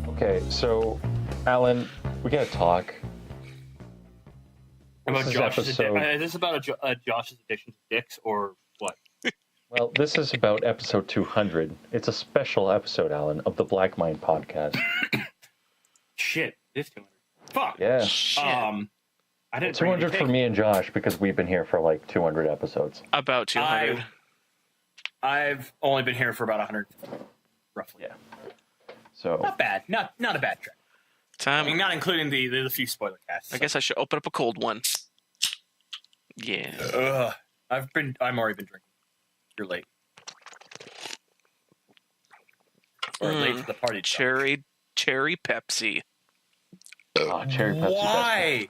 Okay, so Alan, we gotta talk. About Josh's episode... Is this about Josh's addiction to dicks or what? Well, this is about episode 200. It's a special episode, Alan, of the Black Mind podcast. Shit, this 200. Fuck. Yeah. Shit. I didn't 200 for me and Josh because we've been here for like 200 episodes. About 200. I've only been here for about 100, roughly. Yeah. So not bad. Not a bad trip. Time. I mean, not including the few spoiler casts. I guess I should open up a cold one. Yeah. I'm already been drinking. You're late. Or late to the party. Cherry Pepsi. Oh, cherry Pepsi. Why?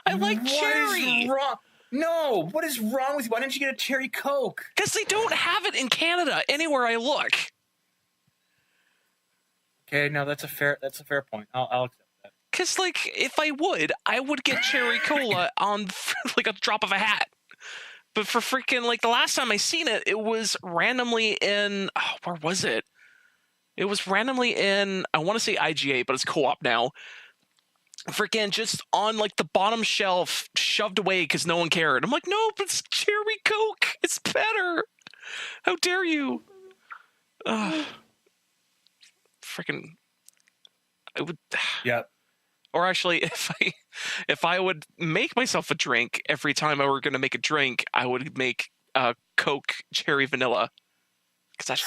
I like cherry. What is wrong? No, what is wrong with you? Why didn't you get a cherry Coke? Because they don't have it in Canada anywhere I look. Okay, no, that's a fair point. I'll accept that. Because, like, if I would get cherry cola on, like, a drop of a hat. But for freaking, like, the last time I seen it, it was randomly in, where was it? It was randomly in, I want to say IGA, but it's Co-op now. Freaking just on, like, the bottom shelf, shoved away because no one cared. I'm like, no, but it's cherry Coke. It's better. How dare you? Freaking, I would. Yeah. Or actually, if I would make myself a drink every time I were going to make a drink, I would make Coke cherry vanilla. Because that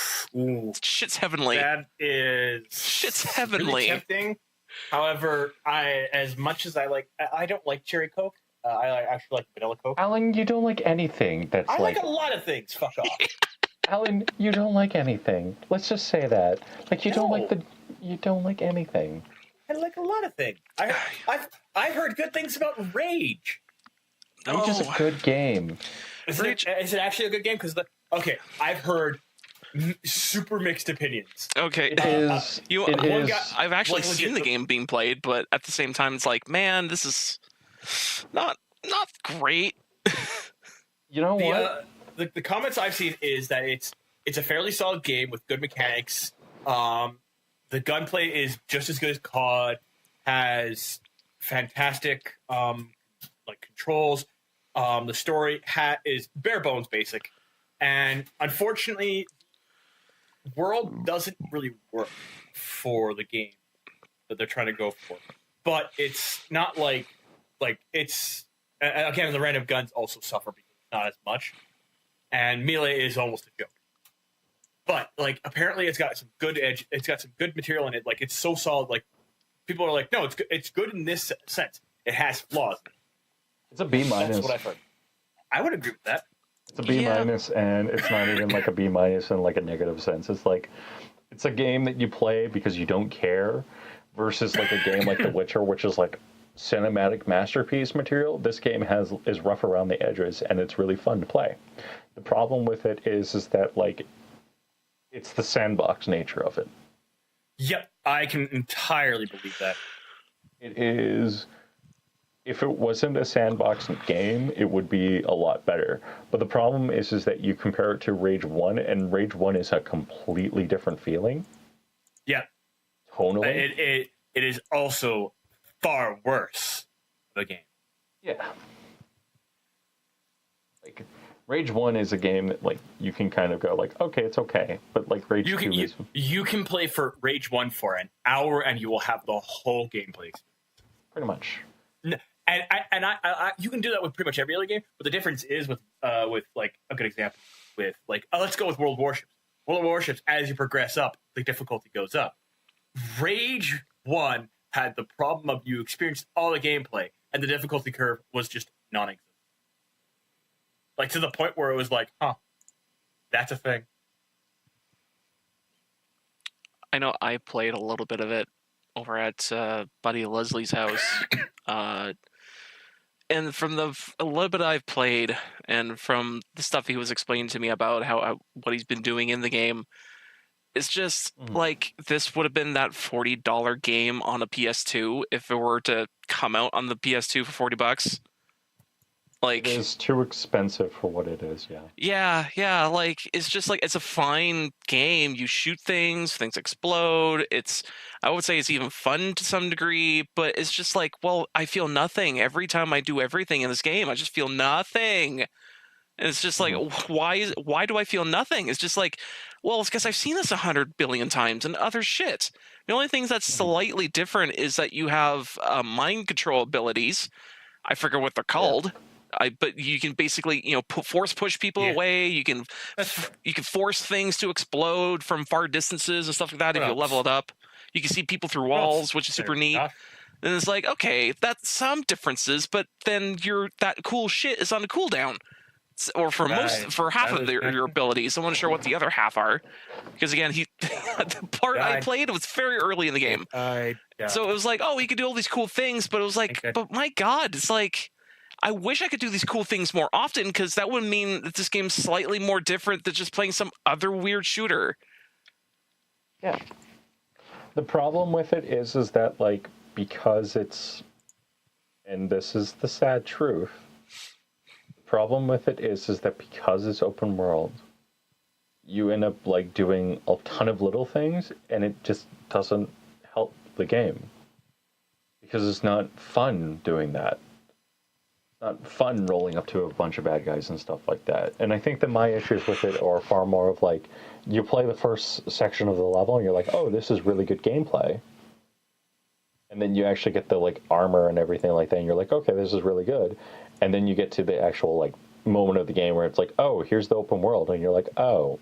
shit's heavenly. That is shit's heavenly. Really tempting. However, as much as I don't like cherry Coke. I actually like vanilla Coke. Alan, you don't like anything that's I like a lot of things. Fuck off. Alan, you don't like anything. Let's just say that. Like you don't like anything. I like a lot of things. I've heard good things about Rage. Rage is a good game. Is it actually a good game? Because I've heard super mixed opinions. Okay, I've actually seen the game being played, but at the same time, it's like, man, this is not great. You know what? The comments I've seen is that it's a fairly solid game with good mechanics. The gunplay is just as good as COD. Has fantastic controls. The story is bare bones basic, and unfortunately, world doesn't really work for the game that they're trying to go for. But it's not like it's again the random guns also suffer because it's not as much, and melee is almost a joke. But like apparently it's got some good edge. It's got some good material in it. Like it's so solid. Like people are like, no, it's good in this sense. It has flaws. It's a B-. That's what I've heard. I would agree with that. It's a B-, and it's not even like a B- in like a negative sense. It's like it's a game that you play because you don't care, versus like a game like The Witcher, which is like cinematic masterpiece material. This game is rough around the edges, and it's really fun to play. The problem with it is that like it's the sandbox nature of it. Yep, I can entirely believe that. It is. If it wasn't a sandbox game, it would be a lot better. But the problem is that you compare it to Rage 1, and Rage 1 is a completely different feeling. Yeah. Tonally. It is also far worse, the game. Yeah. Like, Rage 1 is a game that, like, you can kind of go, like, okay, it's okay. But, like, Rage 2 is... You can play for Rage 1 for an hour, and you will have the whole gameplay experience. Pretty much. And I you can do that with pretty much every other game, but the difference is with like a good example, with like, oh, let's go with World Warships. World Warships, as you progress up, the difficulty goes up. Rage 1 had the problem of you experienced all the gameplay, and the difficulty curve was just non-existent. Like, to the point where it was like, huh, that's a thing. I know I played a little bit of it over at buddy Leslie's house. And from a little bit I've played, and from the stuff he was explaining to me about what he's been doing in the game, it's just like this would have been that $40 game on a PS2 if it were to come out on the PS2 for $40. Like, it is too expensive for what it is. yeah. Like, it's just like, it's a fine game. You shoot things explode. I would say it's even fun to some degree, but it's just like, well, I feel nothing every time I do everything in this game. I just feel nothing. And it's just like, why do I feel nothing? It's just like, well, it's because I've seen this 100 billion times and other shit. The only thing that's slightly different is that you have mind control abilities. I forget what they're called. But you can basically, force push people away. You can force things to explode from far distances and stuff like that if you level it up. You can see people through walls, which is super neat. And it's like, okay, that's some differences, but then that cool shit is on a cooldown. Or for half of your abilities. I'm not sure what the other half are, because again, the part I played was very early in the game, so it was like, oh, he could do all these cool things, but it was like, but my God, it's like, I wish I could do these cool things more often, because that would mean that this game's slightly more different than just playing some other weird shooter. Yeah. The problem with it is that, like, because it's, and this is the sad truth. Problem with it is that because it's open world, you end up like doing a ton of little things, and it just doesn't help the game because it's not fun doing that. It's not fun rolling up to a bunch of bad guys and stuff like that. And I think that my issues with it are far more of like, you play the first section of the level and you're like, oh, this is really good gameplay. And then you actually get the like armor and everything like that, and you're like, okay, this is really good. And then you get to the actual like moment of the game where it's like, oh, here's the open world, and you're like, oh,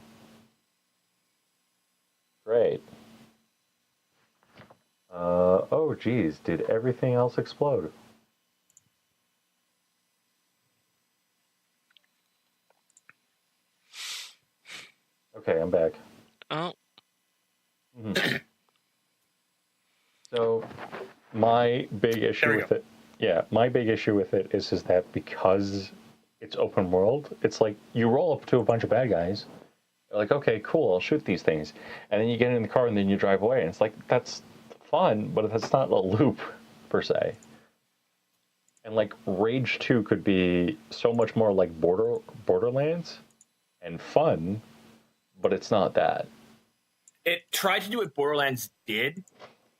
great. Oh, geez, did everything else explode? Okay, I'm back. Oh. Mm-hmm. So, my big issue with it. Yeah, my big issue with it is that because it's open world, it's like you roll up to a bunch of bad guys, you're like, okay, cool, I'll shoot these things. And then you get in the car and then you drive away. And it's like, that's fun, but that's not a loop, per se. And like, Rage 2 could be so much more like Borderlands and fun, but it's not that. It tried to do what Borderlands did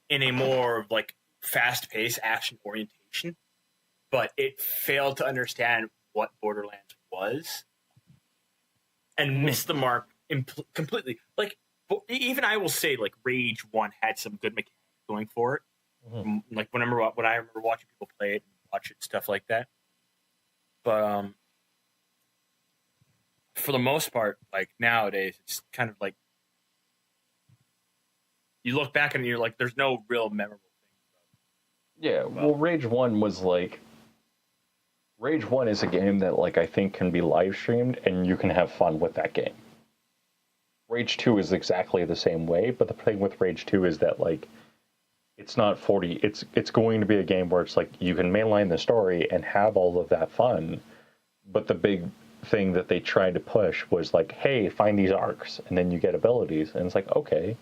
in a more like fast-paced action orientation, but it failed to understand what Borderlands was and missed the mark completely. Like, even I will say, like, Rage 1 had some good mechanics going for it. Like, when I remember watching people play it and watch it, stuff like that. But for the most part, like, nowadays, it's kind of like you look back and you're like, there's no real memorable. Yeah, well, Rage 1 was like... Rage 1 is a game that, like, I think can be live streamed, and you can have fun with that game. Rage 2 is exactly the same way, but the thing with Rage 2 is that, like, it's not 40... It's going to be a game where it's like, you can mainline the story and have all of that fun, but the big thing that they tried to push was like, hey, find these arcs, and then you get abilities, and it's like, okay,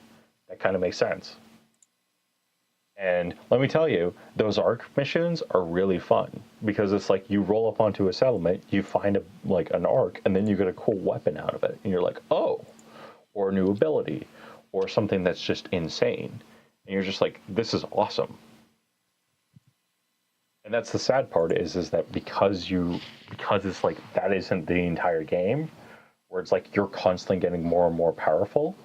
that kind of makes sense. And let me tell you, those arc missions are really fun because it's like you roll up onto a settlement, you find an arc, and then you get a cool weapon out of it, and you're like, oh, or a new ability, or something that's just insane, and you're just like, this is awesome. And that's the sad part is that because it's like that isn't the entire game, where it's like you're constantly getting more and more powerful.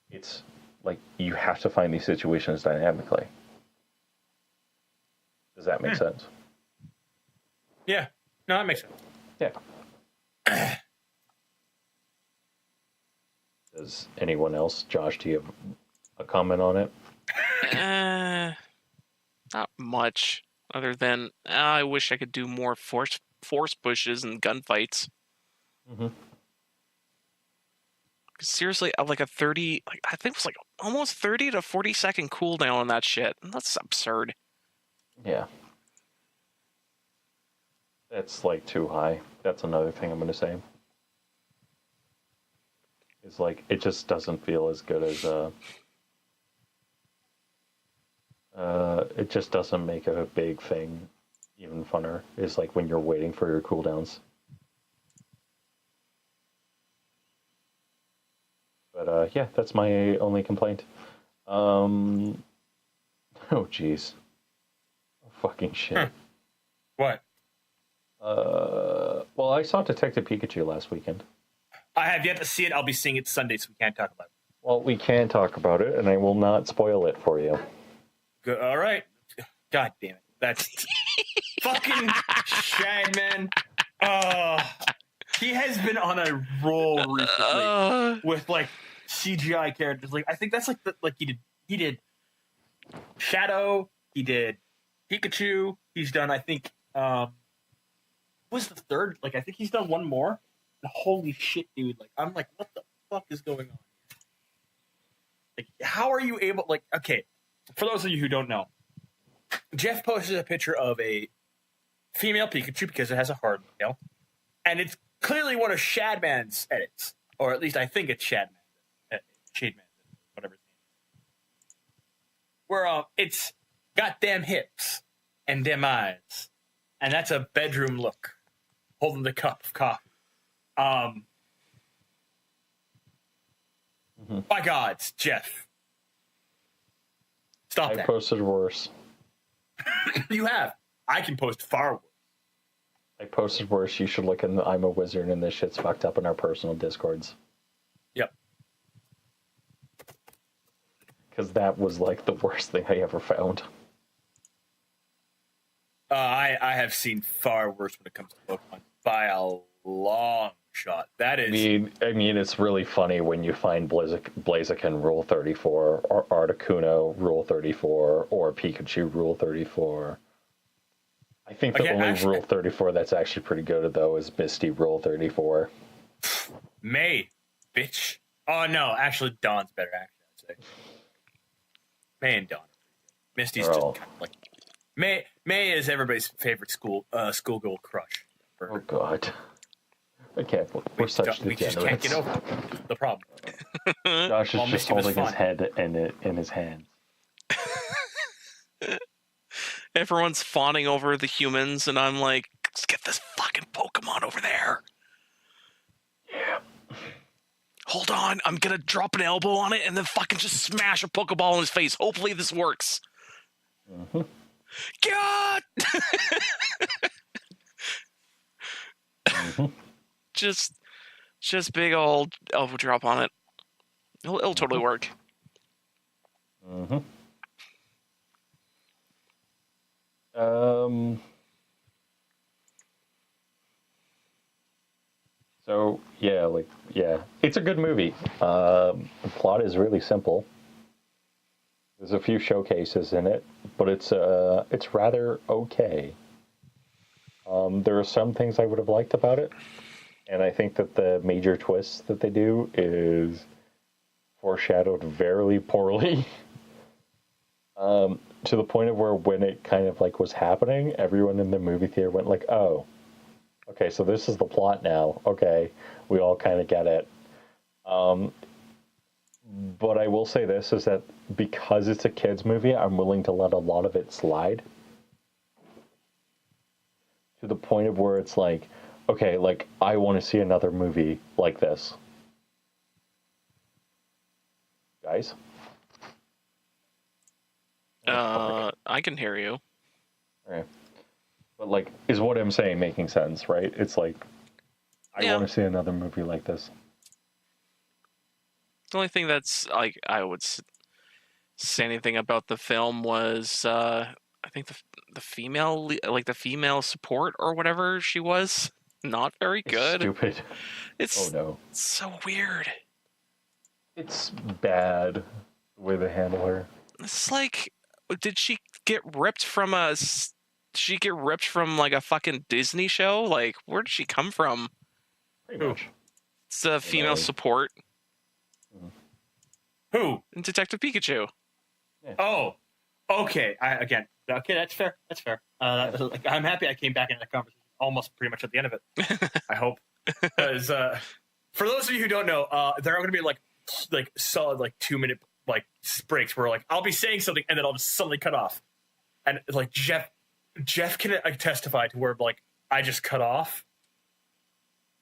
It's like you have to find these situations dynamically. Does that make sense? Yeah. No, that makes sense. Yeah. Does anyone else? Josh, do you have a comment on it? Not much, other than I wish I could do more force pushes and gunfights. Mm-hmm. Seriously, like a 30, like I think it was like almost 30 to 40-second cooldown on that shit. That's absurd. Yeah. That's like too high. That's another thing I'm going to say. It's like, it just doesn't feel as good as, it just doesn't make a big thing even funner. Is like when you're waiting for your cooldowns. But yeah, that's my only complaint. Oh jeez. Fucking shit. What? Well, I saw Detective Pikachu last weekend. I have yet to see it. I'll be seeing it Sunday, so we can't talk about it. Well, we can talk about it, and I will not spoil it for you. Good. All right. God damn it. That's fucking Shagman. He has been on a roll recently with like CGI characters. Like I think that's like he did Shadow. He did Pikachu. He's done. I think was the third. Like I think he's done one more. And holy shit, dude! Like I'm like, what the fuck is going on? Like, how are you able? Like, okay, for those of you who don't know, Jeff posted a picture of a female Pikachu because it has a hard nail, and it's clearly one of Shadman's edits, or at least I think it's Shademan's, whatever his name is. Where it's got them hips and them eyes, and that's a bedroom look, holding the cup of coffee. My God, Jeff, stop I that. posted worse. You have. I can post far worse. I posted worse. You should look in the I'm a Wizard and this shit's fucked up in our personal Discords. Yep. Because that was like the worst thing I ever found. I have seen far worse when it comes to Pokemon by a long shot. That is. I mean, it's really funny when you find Blaziken Rule 34, or Articuno Rule 34, or Pikachu Rule 34. I think the only Rule 34 that's actually pretty good, though, is Misty Rule 34. May, bitch. Oh, no, actually, Dawn's better, actually, I'd say. May and Dawn. Misty's just kind of like... May is everybody's favorite schoolgirl crush. Oh, God. I can't. We're such degenerates. We just can't get over the problem. Josh is just holding his head in his hands. Everyone's fawning over the humans, and I'm like, let's get this fucking Pokemon over there. Yeah. Hold on, I'm gonna drop an elbow on it and then fucking just smash a Pokeball in his face. Hopefully this works. Mm-hmm. God! Mm-hmm. Just big old elbow drop on it. It'll totally work. Mm-hmm. So yeah, it's a good movie. The plot is really simple. There's a few showcases in it, but it's rather okay. There are some things I would have liked about it, and I think that the major twist that they do is foreshadowed very poorly. To the point of where when it kind of like was happening, everyone in the movie theater went like, "Oh, okay, so this is the plot now. Okay, we all kind of get it." But I will say this, is that because it's a kids movie, I'm willing to let a lot of it slide. To the point of where it's like, okay, like I want to see another movie like this. Guys? I can hear you. Right. But like, is what I'm saying making sense, right? It's like, I want to see another movie like this. The only thing that's like I would say anything about the film was I think the female, like the female support or whatever she was, not very good. It's stupid. It's oh no, so weird. It's bad the way they handle her. It's like, did she get ripped from like a fucking Disney show? Like, where did she come from? Pretty much. It's a female know. support Who? in Detective Pikachu. Oh, okay. Okay, that's fair. That's fair. I'm happy I came back into the conversation almost pretty much at the end of it. I hope. Because for those of you who don't know, there are going to be like solid 2-minute breaks where I'll be saying something and then I'll just suddenly cut off, and Jeff can testify to where I just cut off.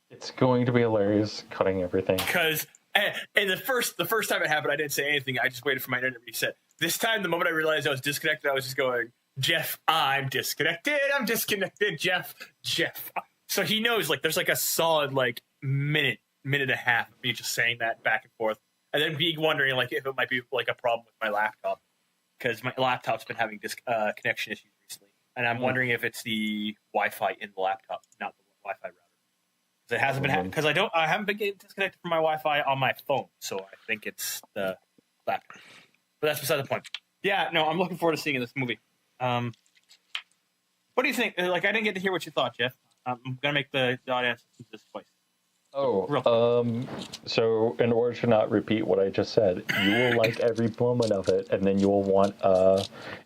It's going to be hilarious cutting everything. Because and the first time it happened, I didn't say anything. I just waited for my internet to reset. This time, the moment I realized I was disconnected, I was just going, Jeff, I'm disconnected. I'm disconnected, Jeff. So he knows there's a solid minute and a half of me just saying that back and forth, and then being wondering if it might be a problem with my laptop, because my laptop's been having connection issues recently, and I'm wondering if it's the Wi-Fi in the laptop, not the Wi-Fi router. It hasn't been because I haven't been getting disconnected from my Wi-Fi on my phone, so I think it's the laptop. But that's beside the point. Yeah, no, I'm looking forward to seeing this movie. What do you think? I didn't get to hear what you thought, Jeff. I'm gonna make the audience listen to this twice. So in order to not repeat what I just said, you will like every moment of it, and then you will want.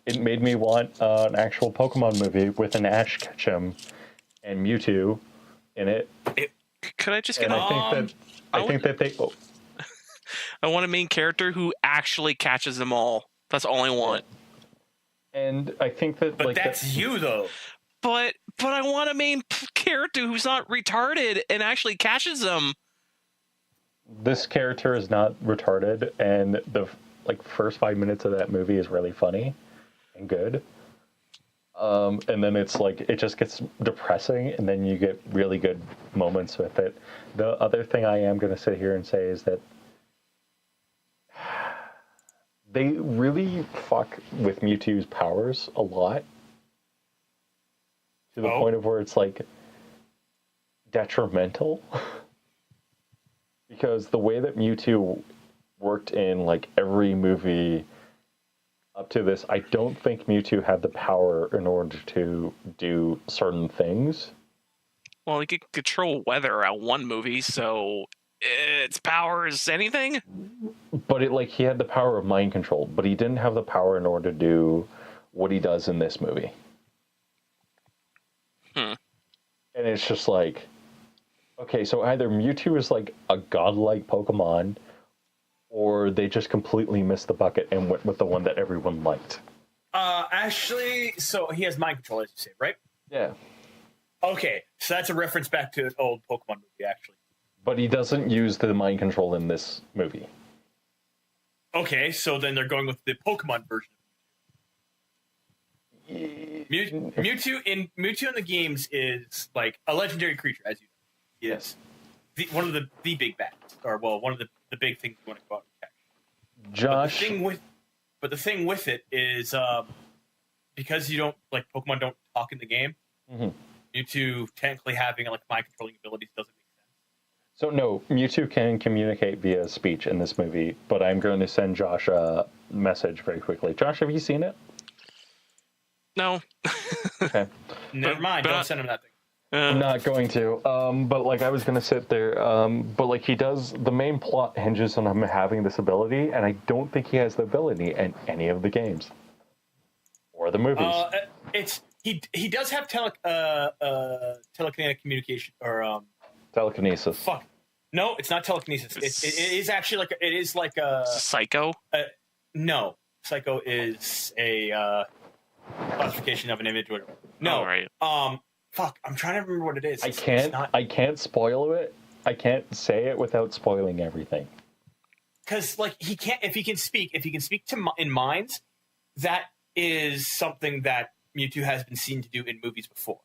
It made me want an actual Pokemon movie with an Ash Ketchum and Mewtwo in it. Could I just get? I think that they. Oh. I want a main character who actually catches them all. That's all I want. And I think that, but that's you though. But I want a main character who's not retarded and actually catches them. This character is not retarded, and the first 5 minutes of that movie is really funny and good. And then it's it just gets depressing, and then you get really good moments with it. The other thing I am going to sit here and say is that they really fuck with Mewtwo's powers a lot, to the point of where it's detrimental. Because the way that Mewtwo worked in every movie up to this, I don't think Mewtwo had the power in order to do certain things. Well, he could control weather at one movie, so its power is anything. But he had the power of mind control, but he didn't have the power in order to do what he does in this movie. And it's just okay, so either Mewtwo is a godlike Pokemon, or they just completely missed the bucket and went with the one that everyone liked. Actually, so he has mind control, as you say, right? Yeah. Okay, so that's a reference back to an old Pokemon movie, actually. But he doesn't use the mind control in this movie. Okay, so then they're going with the Pokemon version. Mewtwo in the games is a legendary creature, as you know. Yes. One of the big bats, or one of the big things you want to go out and catch. Josh. But the thing with it is, because you don't Pokemon don't talk in the game. Mm-hmm. Mewtwo technically having mind controlling abilities doesn't make sense. So no, Mewtwo can communicate via speech in this movie, but I'm going to send Josh a message very quickly. Josh, have you seen it? No. Okay. Never mind. Don't send him that thing. I'm not going to. But I was going to sit there. But he does. The main plot hinges on him having this ability, and I don't think he has the ability in any of the games or the movies. He does have telekinetic communication or telekinesis. Fuck. No, it's not telekinesis. It is actually a psycho. No, psycho is a classification of an individual. No, right. Fuck. I'm trying to remember what it is. I can't spoil it. I can't say it without spoiling everything. Because he can't. If he can speak in minds, that is something that Mewtwo has been seen to do in movies before.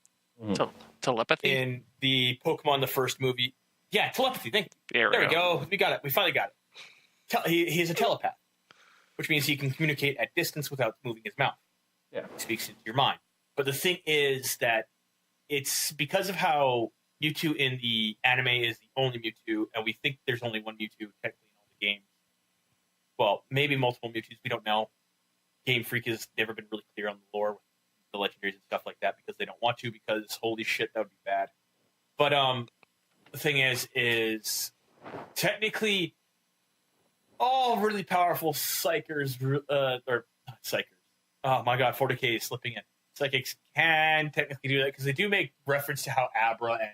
Telepathy? In the Pokemon, the first movie. Yeah, telepathy. There we go. We got it. We finally got it. He's a telepath, which means he can communicate at distance without moving his mouth. Yeah. He speaks into your mind. But the thing is that it's because of how Mewtwo in the anime is the only Mewtwo, and we think there's only one Mewtwo technically in all the games. well, maybe multiple Mewtwo's. We don't know. Game Freak has never been really clear on the lore with the legendaries and stuff like that because they don't want to, because holy shit, that would be bad. But the thing is technically all really powerful psychers or not psychers. Oh my god, 40k is slipping in. Psychics can technically do that because they do make reference to how Abra and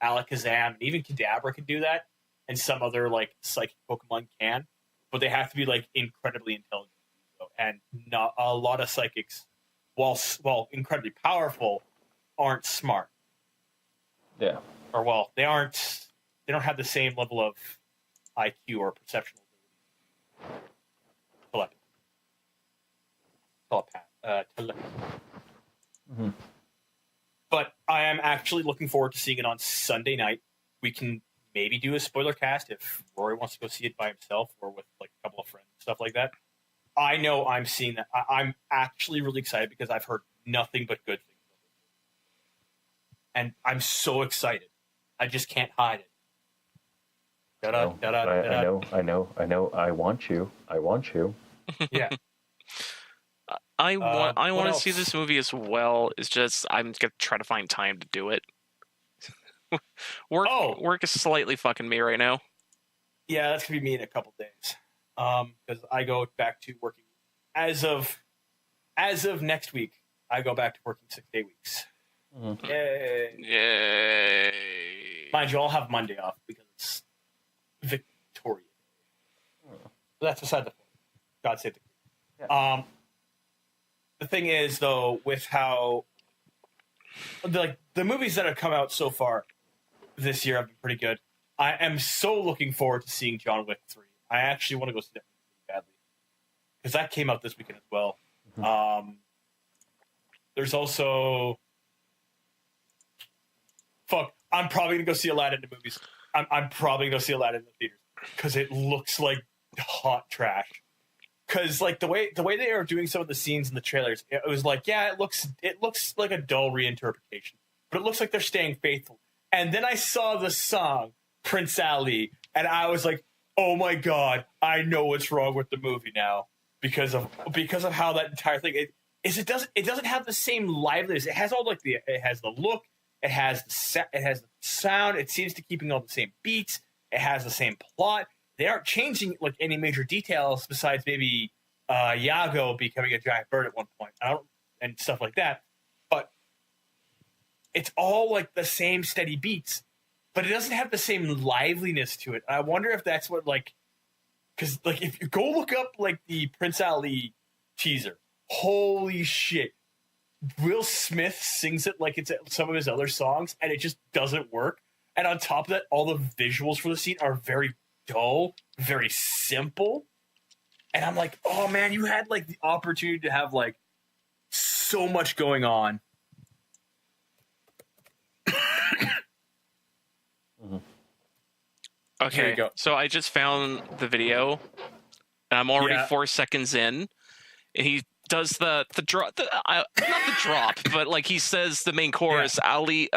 Alakazam and even Kadabra can do that, and some other like psychic Pokemon can, but they have to be like incredibly intelligent. And not a lot of psychics, while incredibly powerful, aren't smart. Yeah. Or well, they don't have the same level of IQ or perceptual ability. Telepathy. Mm-hmm. But I am actually looking forward to seeing it on Sunday night. We can maybe do a spoiler cast if Rory wants to go see it by himself or with like a couple of friends and stuff like that. I know I'm seeing that. I'm actually really excited because I've heard nothing but good things. And I'm so excited. I just can't hide it. I know. I want you. Yeah. I want to else? see this movie as well. It's just I'm gonna try to find time to do it. Work is slightly fucking me right now. Yeah, that's gonna be me in a couple days. Because I go back to working as of next week. I go back to working 6-day weeks. Mm-hmm. Yay! Mind you, I'll have Monday off because it's Victoria Day. But that's beside the point. God save the Queen. Yeah. The thing is, though, with how the movies that have come out so far this year have been pretty good. I am so looking forward to seeing John Wick 3. I actually want to go see that badly because that came out this weekend as well. Mm-hmm. There's also I'm probably gonna go see Aladdin in the movies. I'm probably gonna go see Aladdin in the theaters because it looks like hot trash. Because like the way they are doing some of the scenes in the trailers, it was like, yeah, it looks like a dull reinterpretation, but it looks like they're staying faithful. And then I saw the song Prince Ali, and I was like, oh my god, I know what's wrong with the movie now because of how that entire thing it doesn't have the same liveliness. It has all like it has the look, it has the sound. It seems to keeping all the same beats. It has the same plot. They aren't changing like any major details besides maybe Iago becoming a giant bird at one point. And stuff like that. But it's all like the same steady beats, but it doesn't have the same liveliness to it. I wonder if that's what because if you go look up like the Prince Ali teaser, holy shit, Will Smith sings it like it's some of his other songs, and it just doesn't work. And on top of that, all the visuals for the scene are very dull, very simple. And I'm like, oh man, you had like the opportunity to have like so much going on. Okay, so I just found the video, and I'm already 4 seconds in, and he does the drop, not the drop, but like he says the main chorus, Ali,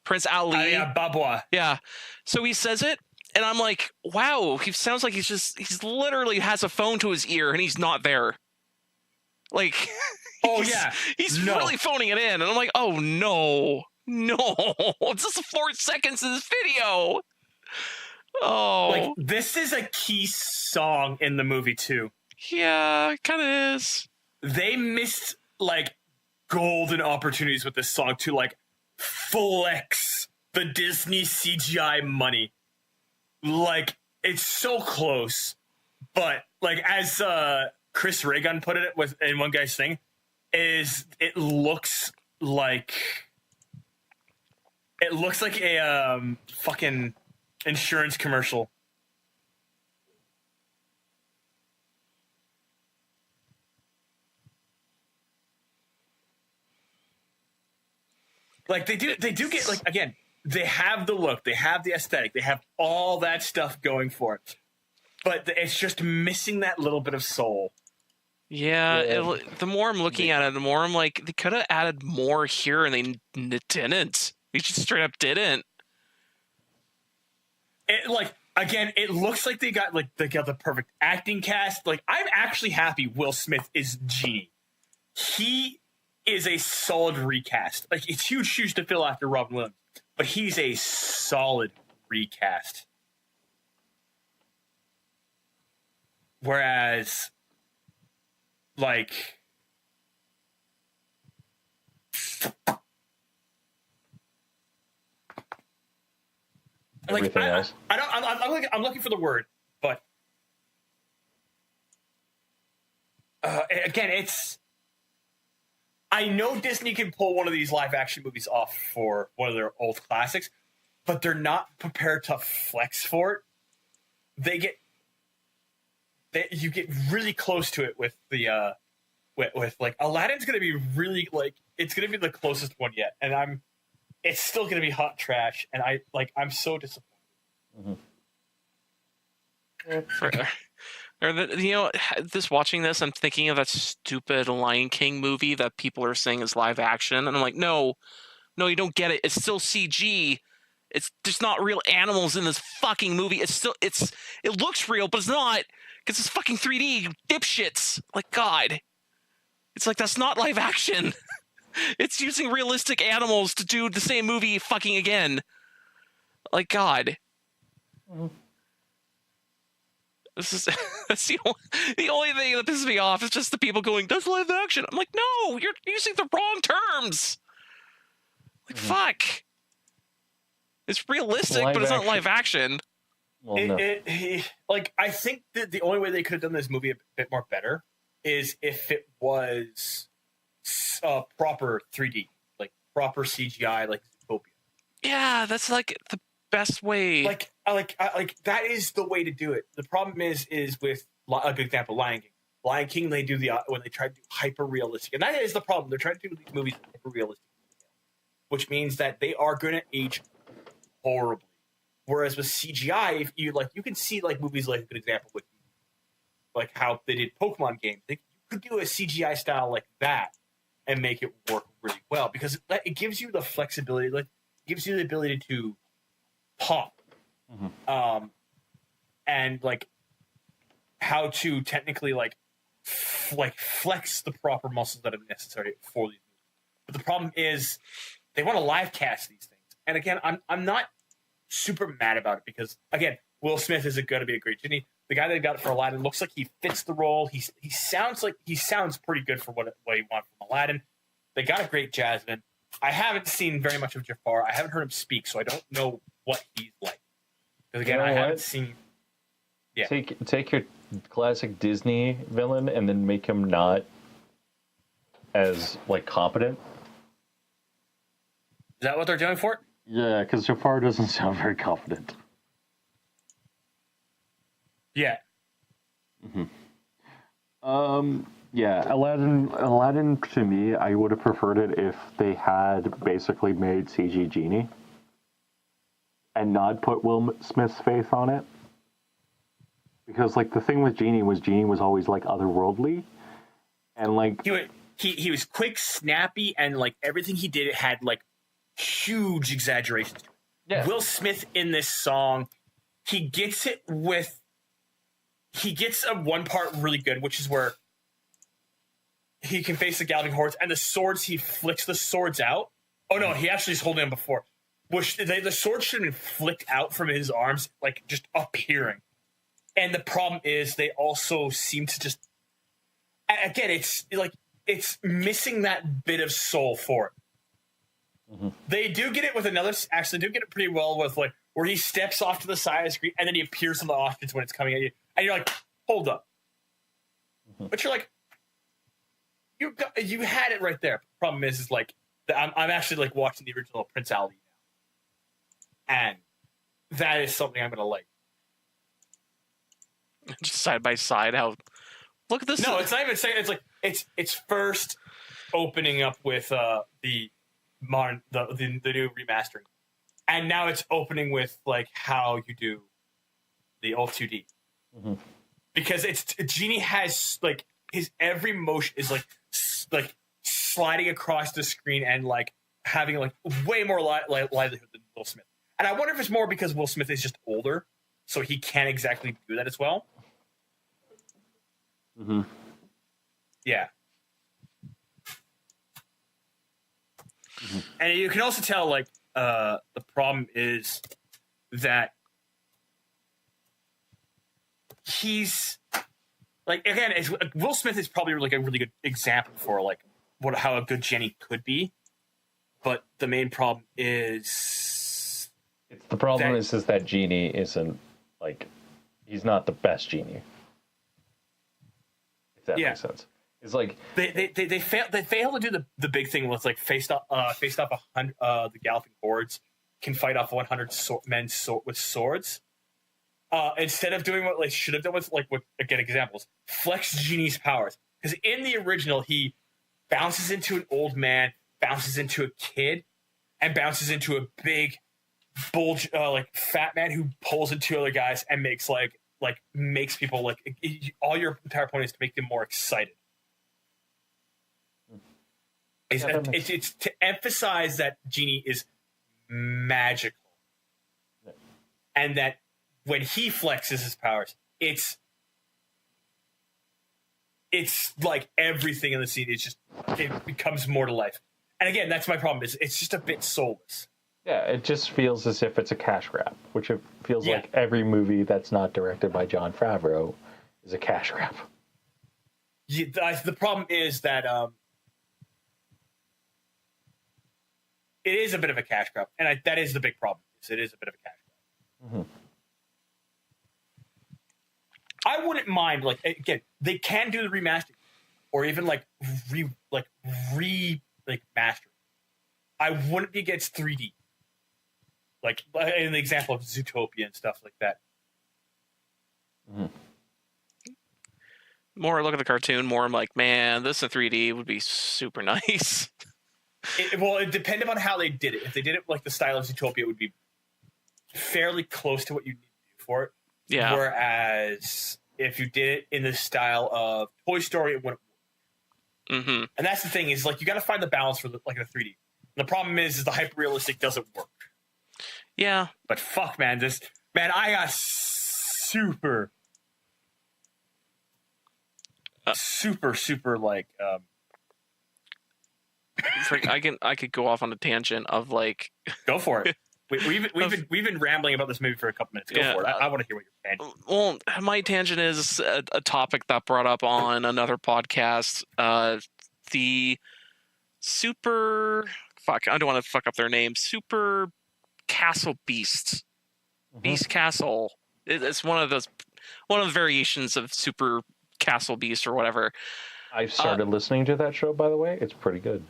Prince Ali. Babwa. Yeah, so he says it, and I'm like, wow, he sounds like he's literally has a phone to his ear, and he's not there. Like, he's really phoning it in, and I'm like, oh no, it's just 4 seconds of this video. Oh, like this is a key song in the movie too. Yeah, it kind of is. They missed like golden opportunities with this song to like flex the Disney CGI money. Like it's so close, but like as Chris Reagan put it in one guy's thing, it looks like a fucking insurance commercial. Like they do get like, again, they have the look, they have the aesthetic, they have all that stuff going for it, but it's just missing that little bit of soul. Yeah. The more I'm looking at it, the more I'm like, they could have added more here, and they didn't. They just straight up didn't. It, like again, it looks like they got the perfect acting cast. Like, I'm actually happy Will Smith is Genie. He is a solid recast. Like, it's huge shoes to fill after Robin Williams, but he's a solid recast. Whereas, like, everything else. I'm looking for the word, but again, it's. I know Disney can pull one of these live action movies off for one of their old classics, but they're not prepared to flex for it. You get really close to it with the with like Aladdin's going to be really like it's going to be the closest one yet, and it's still going to be hot trash, and I'm so disappointed. This watching this, I'm thinking of that stupid Lion King movie that people are saying is live action, and I'm like, no, you don't get it. It's still CG. There's not real animals in this fucking movie. It looks real, but it's not because it's fucking 3D. You dipshits, like God. It's like that's not live action. It's using realistic animals to do the same movie fucking again. Like God. Mm-hmm. That's the only thing that pisses me off is just the people going, that's live action. I'm like, no, you're using the wrong terms. Like, fuck. It's realistic, but it's not live action. Well, no. I think that the only way they could have done this movie a bit more better is if it was proper 3D, like proper CGI, like Zootopia. Yeah, that's like the best way. Like that is the way to do it. The problem is with a good example, Lion King. Lion King, they do when they try to do hyper realistic, and that is the problem. They're trying to do these movies hyper realistic, which means that they are going to age horribly. Whereas with CGI, if you can see like movies like a good example with like how they did Pokemon games. You could do a CGI style like that and make it work really well because it gives you the flexibility, like gives you the ability to pop, and like how to technically like flex the proper muscles that are necessary for these movies. But the problem is they want to live cast these things, and again, I'm not super mad about it because again, Will Smith is going to be a great genie. The guy that got it for Aladdin looks like he fits the role. He sounds pretty good for what you want from Aladdin. They got a great Jasmine. I haven't seen very much of Jafar. I haven't heard him speak, so I don't know what he's like. Because again, I haven't seen. Yeah. Take your classic Disney villain and then make him not as like competent. Is that what they're doing for it? Yeah, because Jafar doesn't sound very confident. Yeah. Yeah, Aladdin to me, I would have preferred it if they had basically made CG Genie and not put Will Smith's face on it. Because like the thing with Genie was always like otherworldly, and like he was quick, snappy, and like everything he did had like huge exaggerations. Yeah. Will Smith in this song, he gets a one part really good, which is where he can face the galloping hordes, and the swords, he flicks the swords out. Oh no, he actually is holding them before. Which the sword should have been flicked out from his arms, like just appearing. And the problem is they also seem to just again, it's like it's missing that bit of soul for it. They do get it with actually do get it pretty well with like where he steps off to the side of the screen and then he appears on the ostrich when it's coming at you, and you're like, hold up. But you're like, you had it right there. Problem is like I'm actually like watching the original Prince Ali now, and that is something I'm gonna like. Just side by side, how look at this. No, it's not even saying it's like it's first opening up with the modern the new remastering, and now it's opening with like how you do the old 2D, because Genie has like his every motion is like sliding across the screen and like having like way more livelihood than Will Smith. And I wonder if it's more because Will Smith is just older so he can't exactly do that as well. Mm-hmm. Yeah. Mm-hmm. And you can also tell, like, the problem is that he's like, again, Will Smith is probably like a really good example for like how a good genie could be, but the main problem is that genie isn't like, he's not the best genie. If that makes sense. It's like they fail to do the big thing with like faced off 100 the Galloping Hordes can fight off 100 men with swords. Instead of doing what they should have done with, like, what, again, examples, flex Genie's powers. Because in the original, he bounces into an old man, bounces into a kid, and bounces into a big, bulge, like, fat man who pulls into other guys and makes people, like, all your entire point is to make them more excited. It's to emphasize that Genie is magical. Yeah. And that when he flexes his powers, it's like everything in the scene. It becomes more to life. And again, that's my problem. Is it's just a bit soulless. Yeah, it just feels as if it's a cash grab, which it feels like every movie that's not directed by Jon Favreau is a cash grab. Yeah, the problem is that it is a bit of a cash grab, and that is the big problem. It is a bit of a cash grab. Mm-hmm. I wouldn't mind, like, again, they can do the remastering, or even mastering. I wouldn't be against 3D, like in the example of Zootopia and stuff like that. Mm-hmm. More I look at the cartoon, more I'm like, man, this in 3D would be super nice. It depended on how they did it. If they did it like the style of Zootopia, it would be fairly close to what you need to do for it. Yeah. Whereas if you did it in the style of Toy Story, it wouldn't work. Mm-hmm. And that's the thing, is like you got to find the balance for the 3D. And the problem is the hyper realistic doesn't work. Yeah. But fuck, man, I got super like. I could go off on a tangent of like. Go for it. We've been rambling about this movie for a couple minutes. Go for it. I want to hear what your tangent is. Well, my tangent is a topic that brought up on another podcast. The super I don't want to fuck up their name. Super Castle Beasts. Mm-hmm. Beast Castle. It's one of the variations of Super Castle Beast or whatever. I started listening to that show, by the way. It's pretty good.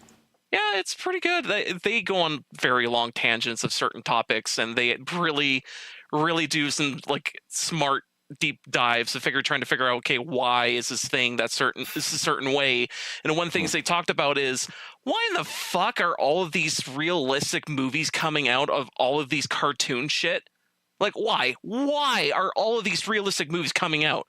Yeah, it's pretty good. They go on very long tangents of certain topics, and they really, really do some like smart deep dives trying to figure out, okay, why is this thing this a certain way? And one of the things they talked about is, why in the fuck are all of these realistic movies coming out of all of these cartoon shit? Like, why? Why are all of these realistic movies coming out?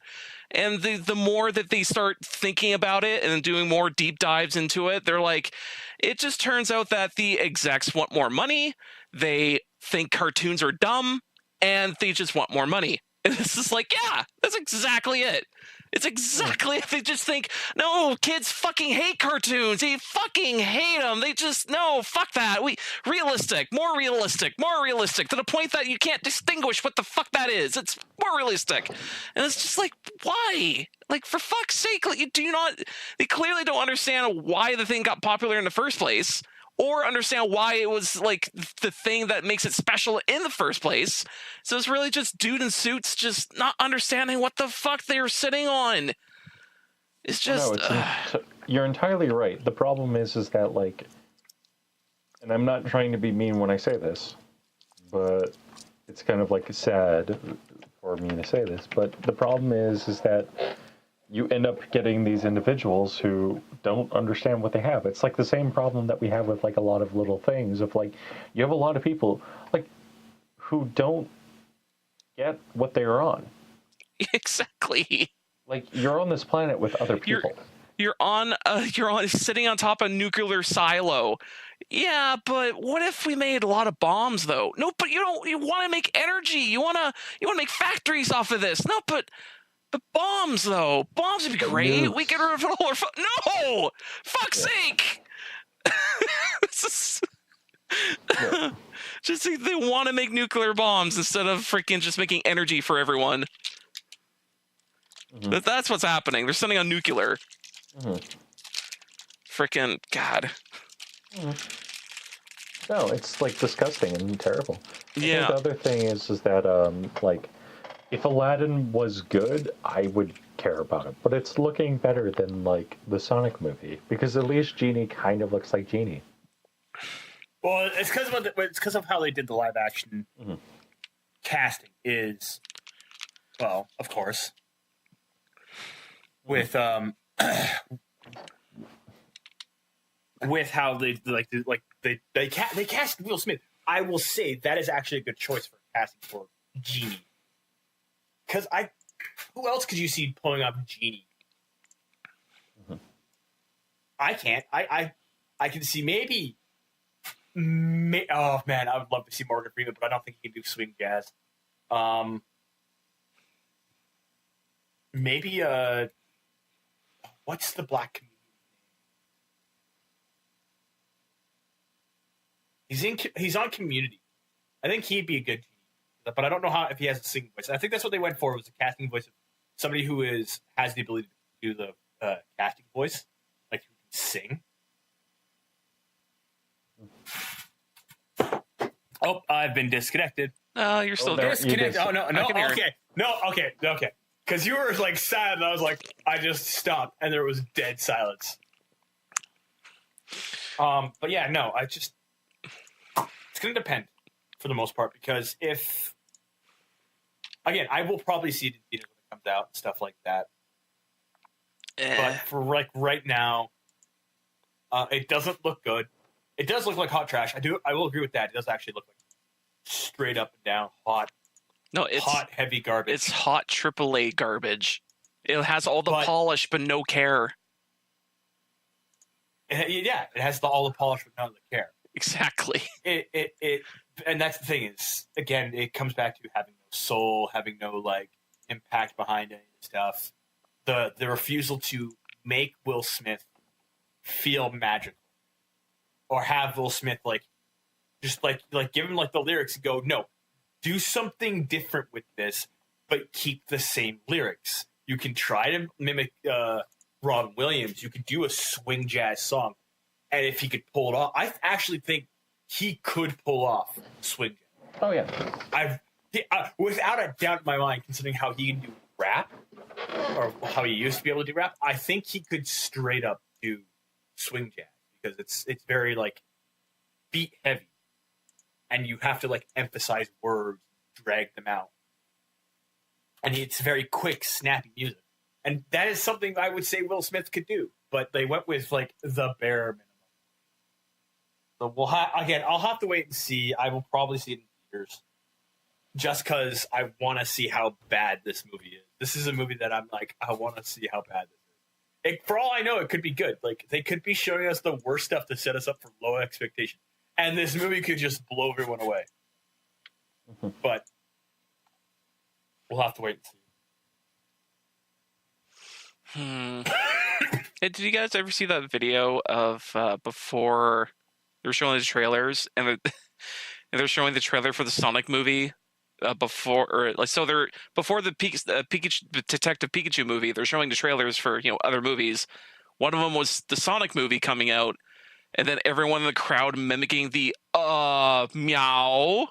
And the more that they start thinking about it and doing more deep dives into it, they're like, it just turns out that the execs want more money. They think cartoons are dumb, and they just want more money. And this is like, yeah, that's exactly it. It's exactly it. They just think, no, kids fucking hate cartoons. They fucking hate them. They just, no, fuck that. Realistic, more realistic, to the point that you can't distinguish what the fuck that is. It's more realistic. And it's just like, why? Like, for fuck's sake, like, they clearly don't understand why the thing got popular in the first place, or understand why it was like the thing that makes it special in the first place. So it's really just dude in suits just not understanding what the fuck they're sitting on. It's just... you're entirely right. The problem is that, like, and I'm not trying to be mean when I say this, but it's kind of like sad for me to say this, but the problem is that you end up getting these individuals who don't understand what they have. It's like the same problem that we have with like a lot of little things of like, you have a lot of people like who don't get what they're on. Exactly. Like, you're on this planet with other people. You're sitting on top of a nuclear silo. Yeah, but what if we made a lot of bombs though? No, but you don't. You want to make energy. You wanna make factories off of this. No, but bombs though. Bombs would be But great. We nukes. get rid of all our. No, fuck's Yeah. sake. This is- Yeah. Just they want to make nuclear bombs instead of freaking just making energy for everyone. Mhm. That's what's happening. They're sending on nuclear. Mhm. Freaking God. No, it's like disgusting and terrible. I think Yeah. the other thing is that like if Aladdin was good, I would care about it. But it's looking better than like the Sonic movie because at least Genie kind of looks like Genie. Well, it's because of how they did the live action Mhm. casting is, well, of course, with with how they cast Will Smith. I will say that is actually a good choice for casting for Genie. Because who else could you see pulling off Genie? Mhm. I can't. I can see maybe. Oh man, I would love to see Morgan Freeman, but I don't think he can do swing jazz. Maybe what's the black comedian name? He's on Community. I think he'd be a good Genie, but I don't know if he has a singing voice. I think that's what they went for, was a casting voice of somebody who has the ability to do the casting voice, like who can sing. Oh, I've been disconnected. No, you're still no, there. Disconnected. Oh, no. I can hear Okay. No, okay. Because you were like sad, and I was like, I just stopped, and there was dead silence. But yeah, no, it's going to depend for the most part, because again, I will probably see it in theaters when it comes out and stuff like that. But for right now, it doesn't look good. It does look like hot trash. I will agree with that. It does actually look like straight up and down hot. No, it's hot, heavy garbage. It's hot AAA garbage. It has all the polish but no care. Yeah, it has all the polish but none of the care. Exactly. And that's the thing is, again, it comes back to having no soul, having no like impact behind any of the stuff. The refusal to make Will Smith feel magical, or have Will Smith just give him like the lyrics and go, no, do something different with this, but keep the same lyrics. You can try to mimic Ron Williams. You could do a swing jazz song, and if he could pull it off, I actually think he could pull off swing jazz. Oh yeah, without a doubt in my mind, considering how he can do rap, or how he used to be able to do rap, I think he could straight up do swing jazz, because it's very like beat heavy, and you have to like emphasize words, drag them out, and it's very quick, snappy music, and that is something I would say Will Smith could do, but they went with like the bare minimum. So I'll have to wait and see. I will probably see it in theaters, just because I want to see how bad this movie is. This is a movie that I'm like, I want to see how bad this is. For all I know, it could be good. Like, they could be showing us the worst stuff to set us up for low expectations, and this movie could just blow everyone away. Mhm. But we'll have to wait and see. Hey, did you guys ever see that video of before they were showing the trailers, and they're showing the trailer for the Sonic movie before the Detective Pikachu movie? They're showing the trailers for other movies. One of them was the Sonic movie coming out, and then everyone in the crowd mimicking the meow.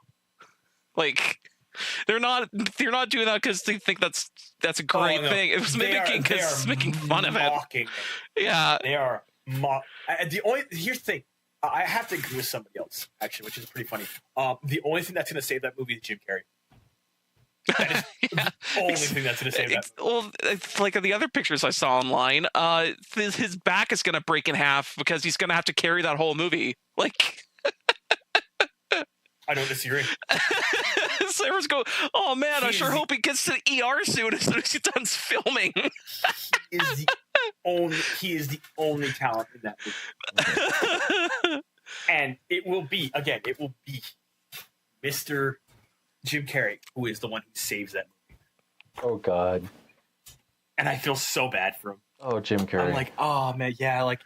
Like, they're not doing that because they think that's a great thing. It was mimicking because it's making fun of it. Yeah, they are. Here's the thing. I have to agree with somebody else, actually, which is pretty funny. The only thing that's going to save that movie is Jim Carrey. That is the only thing that's going to save that movie. Well, it's like the other pictures I saw online, his back is going to break in half because he's going to have to carry that whole movie. Like, I don't disagree. Sarah's go, oh man, I sure hope he gets to the ER soon as he's done filming. He is the only talent in that movie. And it will be Mr. Jim Carrey who is the one who saves that movie. Oh God. And I feel so bad for him. Oh, Jim Carrey. I'm like, oh man, yeah, like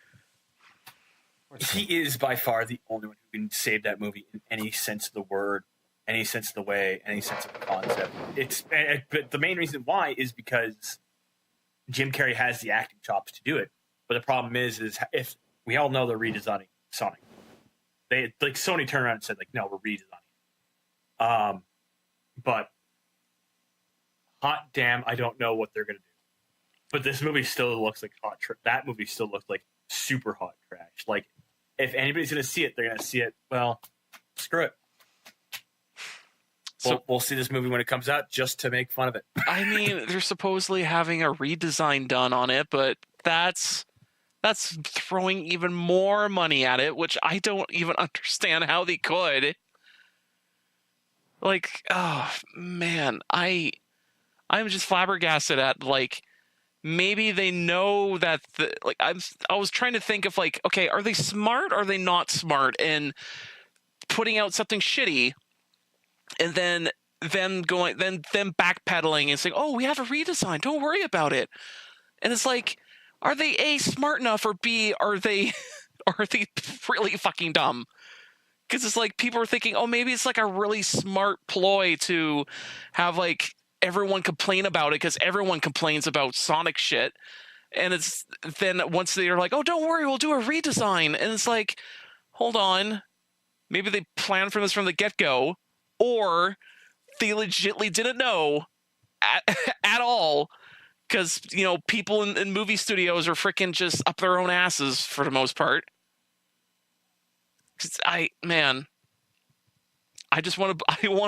he is by far the only one who can save that movie in any sense of the word, any sense of the way, any sense of the concept. But the main reason why is because Jim Carrey has the acting chops to do it. But the problem is if we all know they're redesigning Sonic, they like Sony turned around and said like, no, we're redesigning. But hot damn, I don't know what they're gonna do. But this movie still looks like hot. That movie still looks like super hot trash. Like, if anybody's gonna see it, they're gonna see it. Well, screw it. So we'll see this movie when it comes out, just to make fun of it. I mean, they're supposedly having a redesign done on it, but that's throwing even more money at it, which I don't even understand how they could. Like, oh man, I'm just flabbergasted at like. Maybe they know that I was trying to think of like, okay, are they smart or are they not smart in putting out something shitty and then them backpedaling and saying, oh, we have a redesign, don't worry about it. And it's like, are they A, smart enough, or B, are they really fucking dumb? Because it's like people are thinking, oh, maybe it's like a really smart ploy to have like everyone complain about it because everyone complains about Sonic shit. And it's then once they're like, oh, don't worry, we'll do a redesign. And it's like, hold on. Maybe they planned for this from the get-go, or they legitimately didn't know at all because, you know, people in movie studios are freaking just up their own asses for the most part. I want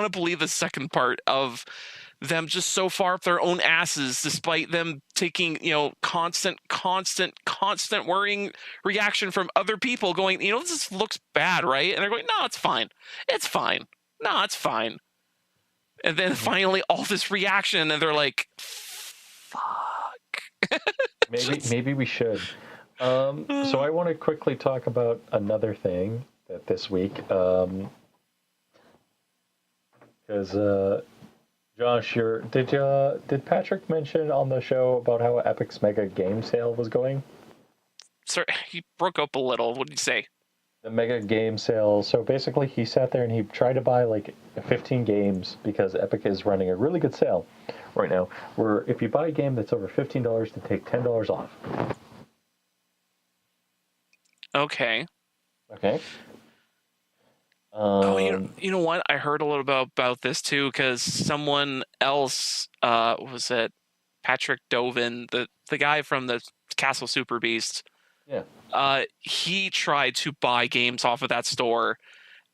to believe the second part of them just so far up their own asses, despite them taking, you know, constant worrying reaction from other people going, you know, this looks bad, right? And they're going, no, it's fine. It's fine. No, it's fine. And then finally all this reaction and they're like, fuck. Maybe we should. So I want to quickly talk about another thing that this week, because Josh, did Patrick mention on the show about how Epic's Mega Game Sale was going? Sorry, he broke up a little. What did you say? The Mega Game Sale. So basically, he sat there and he tried to buy like 15 games because Epic is running a really good sale right now, where if you buy a game that's over $15, they take $10 off. Okay. Okay. You know what? I heard a little about this too because someone else, was it Patrick Dovin, the guy from the Castle Super Beast? Yeah. He tried to buy games off of that store,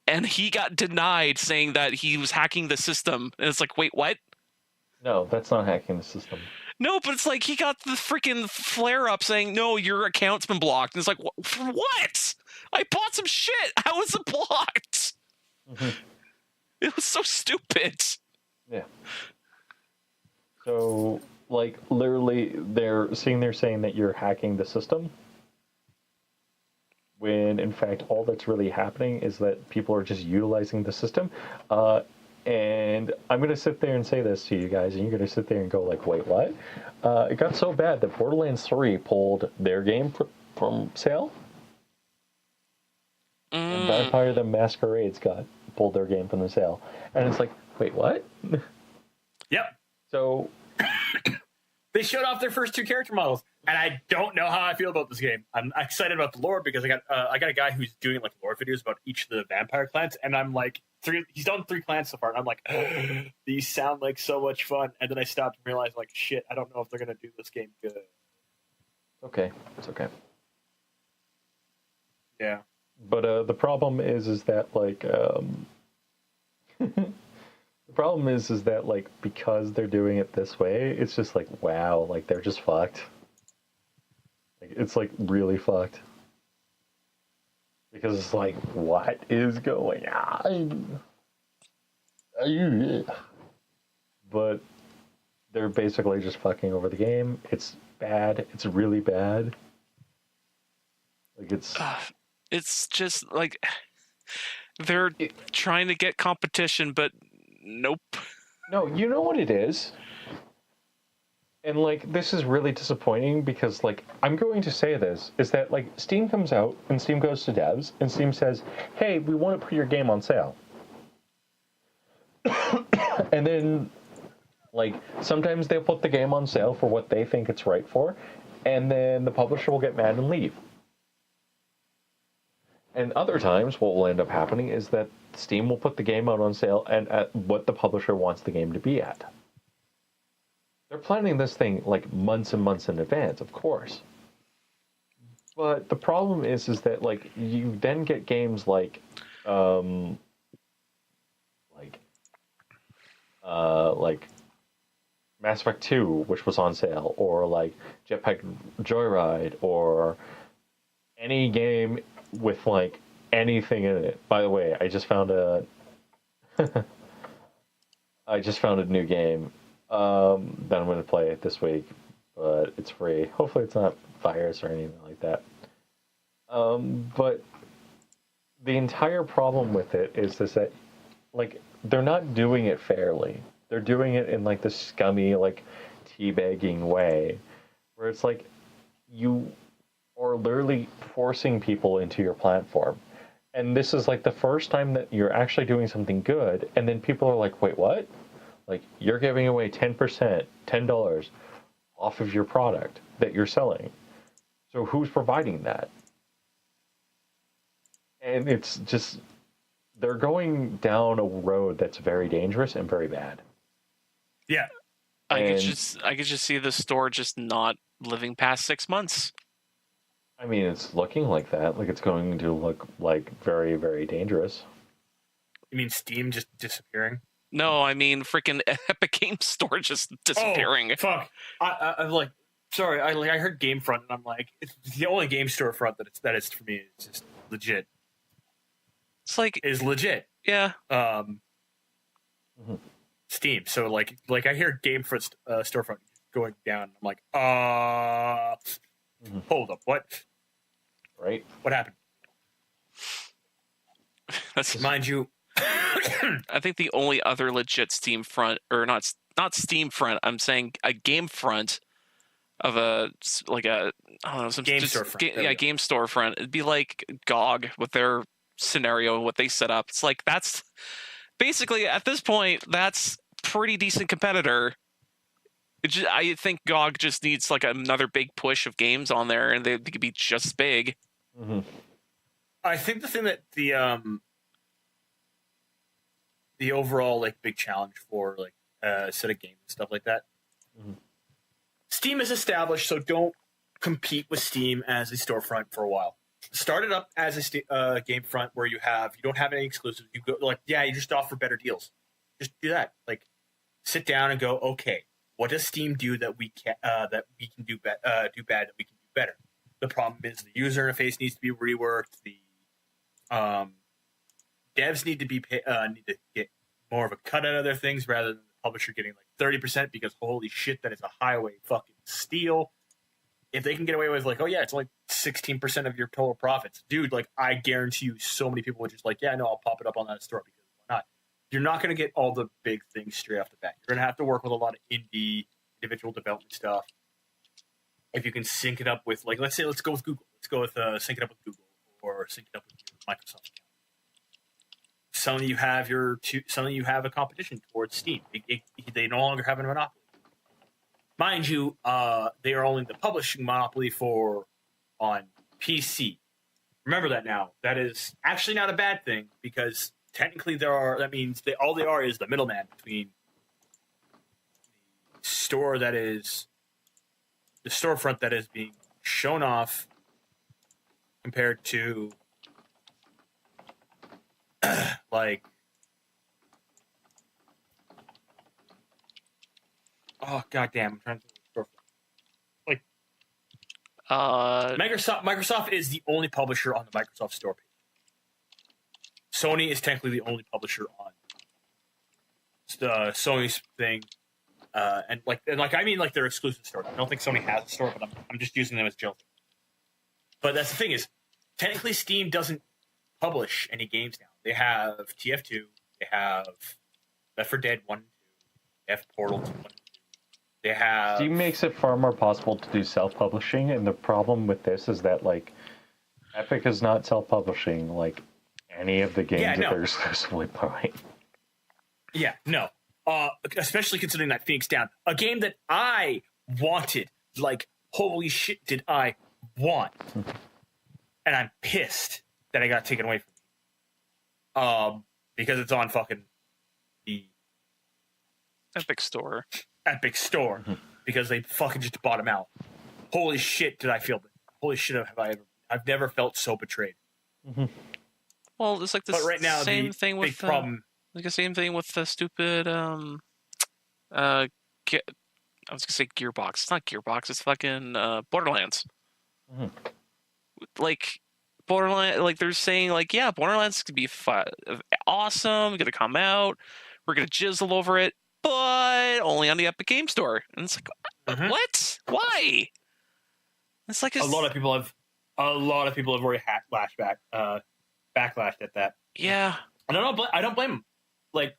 and he got denied, saying that he was hacking the system. And it's like, wait, what? No, that's not hacking the system. No, but it's like he got the freaking flare up saying, no, your account's been blocked. And it's like, what? I bought some shit. How is it blocked? Mm-hmm. It was so stupid. Yeah. So, like, literally, they're saying that you're hacking the system, when in fact all that's really happening is that people are just utilizing the system. And I'm going to sit there and say this to you guys, and you're going to sit there and go like, wait, what? It got so bad that Borderlands 3 pulled their game from sale. And Vampire the Masquerade's pulled their game from the sale. And it's like, wait, what? Yep. So they showed off their first two character models, and I don't know how I feel about this game. I'm excited about the lore because I got a guy who's doing like lore videos about each of the vampire clans, and I'm like, he's done 3 clans so far, and I'm like, these sound like so much fun. And then I stopped and realized, like, shit, I don't know if they're gonna do this game good. Okay, it's okay. Yeah. But the problem is that like the problem is that like because they're doing it this way, it's just like wow, like they're just fucked. Like it's like really fucked. Because it's like, what is going on? But they're basically just fucking over the game. It's bad. It's really bad. Like it's It's just like They're trying to get competition, but nope. No, you know what it is? And like this is really disappointing because like I'm going to say this is that like Steam comes out and Steam goes to devs and Steam says, "Hey, we want to put your game on sale." And then like sometimes they'll put the game on sale for what they think it's right for, and then the publisher will get mad and leave. And other times what will end up happening is that Steam will put the game out on sale and at what the publisher wants the game to be at. They're planning this thing like months and months in advance, of course. But the problem is that like you then get games like Mass Effect 2, which was on sale, or like Jetpack Joyride, or any game with like anything in it. By the way, I just found a new game that I'm going to play this week, but it's free. Hopefully, it's not virus or anything like that. But the entire problem with it is this that like they're not doing it fairly. They're doing it in like this scummy like teabagging way, where it's like you are literally forcing people into your platform. And this is like the first time that you're actually doing something good, and then people are like, "Wait, what?" Like you're giving away 10%, $10 off of your product that you're selling. So who's providing that? And it's just they're going down a road that's very dangerous and very bad. Yeah. I could just see the store just not living past 6 months. I mean, it's looking like that. Like it's going to look like very, very dangerous. You mean Steam just disappearing? No, I mean freaking Epic Games Store just disappearing. Oh, fuck. I'm like, sorry. I heard Gamefront, and I'm like, it's the only game store front that is for me. It's just legit. It's like Is legit. Yeah. Steam. So like I hear Gamefront storefront going down. I'm like, hold up, what? Right. What happened? That's Mind you, I think the only other legit Steam front, or not Steam front, I'm saying a game front of I don't know, some Game storefront. game storefront. It'd be like GOG with their scenario and what they set up. It's like that's basically at this point that's pretty decent competitor. I think GOG just needs like another big push of games on there, and they could be just as big. Mm-hmm. I think the thing that the overall like big challenge for like a set of games and stuff like that. Mm-hmm. Steam is established, so don't compete with Steam as a storefront for a while. Start it up as a game front where you don't have any exclusives. You go like, you just offer better deals. Just do that. Like, sit down and go, okay, what does Steam do that we can do bad that we can do better? The problem is the user interface needs to be reworked. The devs need to get more of a cut out of their things rather than the publisher getting like 30% because holy shit, that is a highway fucking steal. If they can get away with like, oh yeah, it's only 16% of your total profits, dude, like I guarantee you so many people would just like, yeah, no, I'll pop it up on that store because why not? You're not going to get all the big things straight off the bat. You're going to have to work with a lot of indie individual development stuff. If you can sync it up with like, let's go with Google. Let's go with sync it up with Google or sync it up with your Microsoft account. Suddenly you have a competition towards Steam. They no longer have a monopoly. Mind you, they are only the publishing monopoly on PC. Remember that now. That is actually not a bad thing because technically all they are is the middleman between the store that is the storefront that is being shown off compared to like oh goddamn, I'm trying to think of the storefront. Like Microsoft is the only publisher on the Microsoft store page. Sony is technically the only publisher on Sony's thing. And I mean like their exclusive store. I don't think Sony has a store, but I'm just using them as joke. But that's the thing is, technically Steam doesn't publish any games now. They have TF2, they have Left 4 Dead 1 and 2, they have Portal 2 and 2. They have Steam makes it far more possible to do self-publishing, and the problem with this is that like Epic is not self-publishing like any of the games that they're exclusively playing. Yeah, no. Especially considering that Phoenix Down, a game that I wanted, like, holy shit, did I want? And I'm pissed that I got taken away from me. Because it's on fucking the Epic Store. Because they fucking just bought him out. Holy shit, did I feel? Holy shit, I've never felt so betrayed. Well, it's like the right now, same thing with problem. Like the same thing with the stupid I was gonna say Gearbox. It's not Gearbox. It's fucking Borderlands. Like Borderlands, like they're saying, like, yeah, Borderlands could be awesome. Gonna come out. We're gonna jizzle over it, but only on the Epic Game Store. And it's like, what? Why? It's like a lot of people have already backlashed at that. Yeah, and I don't blame them. Like,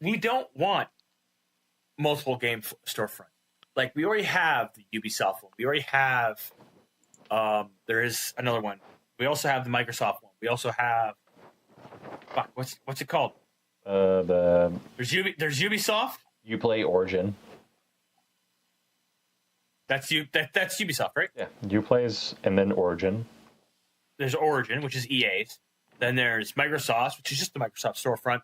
we don't want multiple game storefront. Like, we already have the Ubisoft one. We already have there is another one. We also have the Microsoft one. We also have what's it called? There's Ubisoft. Uplay Origin. That's Ubisoft, right? Yeah, Uplay's, and then Origin. There's Origin, which is EA's. Then there's Microsoft, which is just the Microsoft storefront.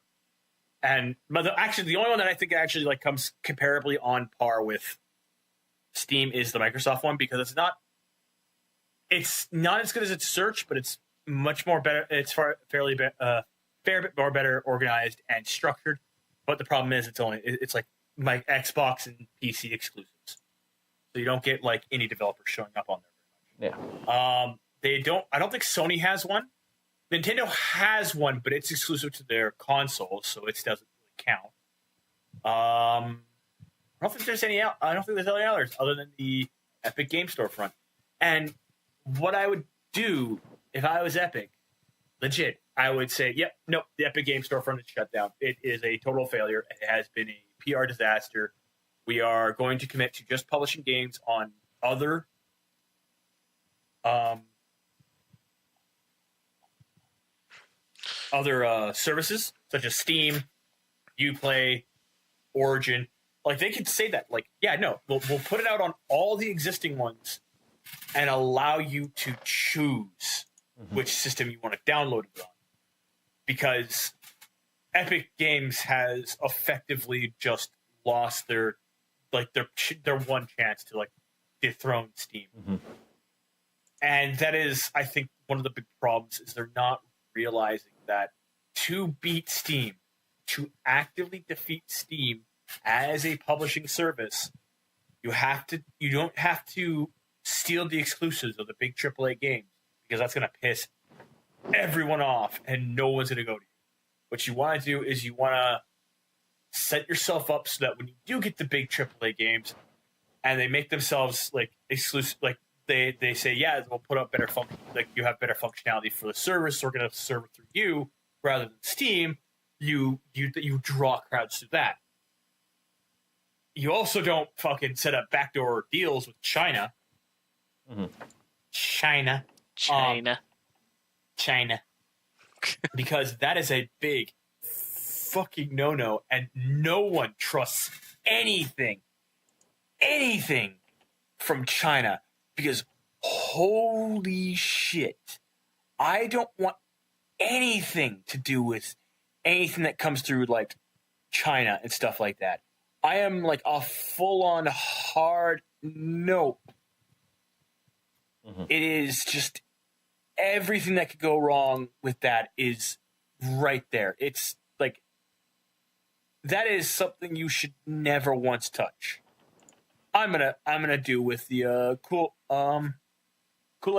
And the only one that I think actually like comes comparably on par with Steam is the Microsoft one, because it's not as good as its search, but it's much more better. It's fair bit more better organized and structured. But the problem is it's like my Xbox and PC exclusives, so you don't get like indie developers showing up on there very much. Yeah. I don't think Sony has one. Nintendo has one, but it's exclusive to their consoles, so it doesn't really count. I don't think there's any others other than the Epic Game Storefront. And what I would do if I was Epic, legit, I would say, yep, nope, the Epic Game Storefront is shut down. It is a total failure. It has been a PR disaster. We are going to commit to just publishing games on other services such as Steam, Uplay, Origin. Like, they could say that, like, yeah, no, we'll put it out on all the existing ones and allow you to choose which system you want to download it on. Because Epic Games has effectively just lost their one chance to like dethrone Steam. And that is, I think, one of the big problems is they're not realizing that to beat Steam, to actively defeat Steam as a publishing service, you don't have to steal the exclusives of the big AAA games, because that's going to piss everyone off and no one's going to go to you. What you want to do is you want to set yourself up so that when you do get the big AAA games and they make themselves like exclusive, like they say, yeah, we'll put up better function, like you have better functionality for the service, so we're going to serve it through you rather than Steam. You draw crowds through that. You also don't fucking set up backdoor deals with China. China. Because that is a big fucking no-no, and no one trusts anything from China, because holy shit, I don't want anything to do with anything that comes through like China and stuff like that. I am like a full-on hard no. It is just everything that could go wrong with that is right there. It's like that is something you should never once touch. I'm gonna do with the cool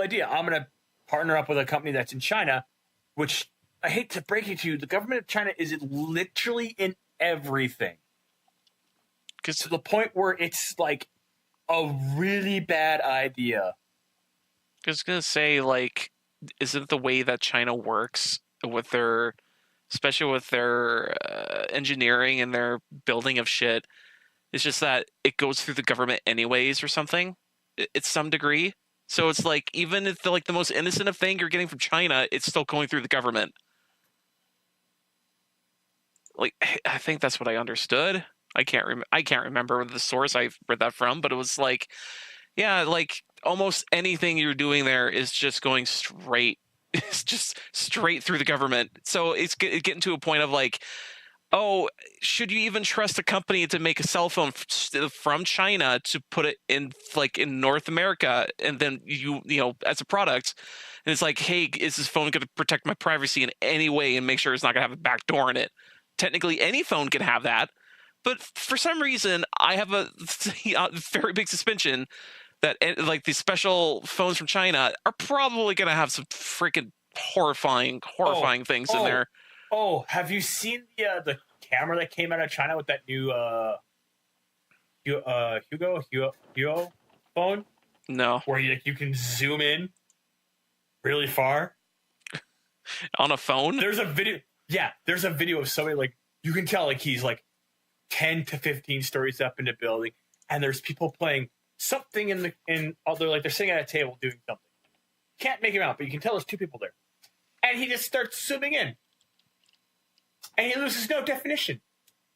idea. I'm gonna partner up with a company that's in China, which I hate to break it to you, the government of China is literally in everything. To the point where it's like a really bad idea. I was gonna say, like, isn't the way that China works with their, especially with their engineering and their building of shit. It's just that it goes through the government anyways or something. It's some degree. So it's like even if like the most innocent of thing you're getting from China, it's still going through the government. Like I think that's what I understood. I can't remember the source I read that from, but it was like, yeah, like almost anything you're doing there is just going straight. It's just straight through the government. So it's getting to a point of like, oh, should you even trust a company to make a cell phone from China to put it in like in North America, and then you know as a product, and it's like, hey, is this phone going to protect my privacy in any way and make sure it's not going to have a back door in it? Technically, any phone can have that, but for some reason, I have a very big suspicion that like these special phones from China are probably going to have some freaking horrifying things in there. Oh, have you seen the camera that came out of China with that new Hugo phone? No. Where you can zoom in really far on a phone? There's a video. Yeah, there's a video of somebody like you can tell like he's like 10 to 15 stories up in the building, and there's people playing something they're sitting at a table doing something. Can't make him out, but you can tell there's two people there, and he just starts zooming in. And he loses no definition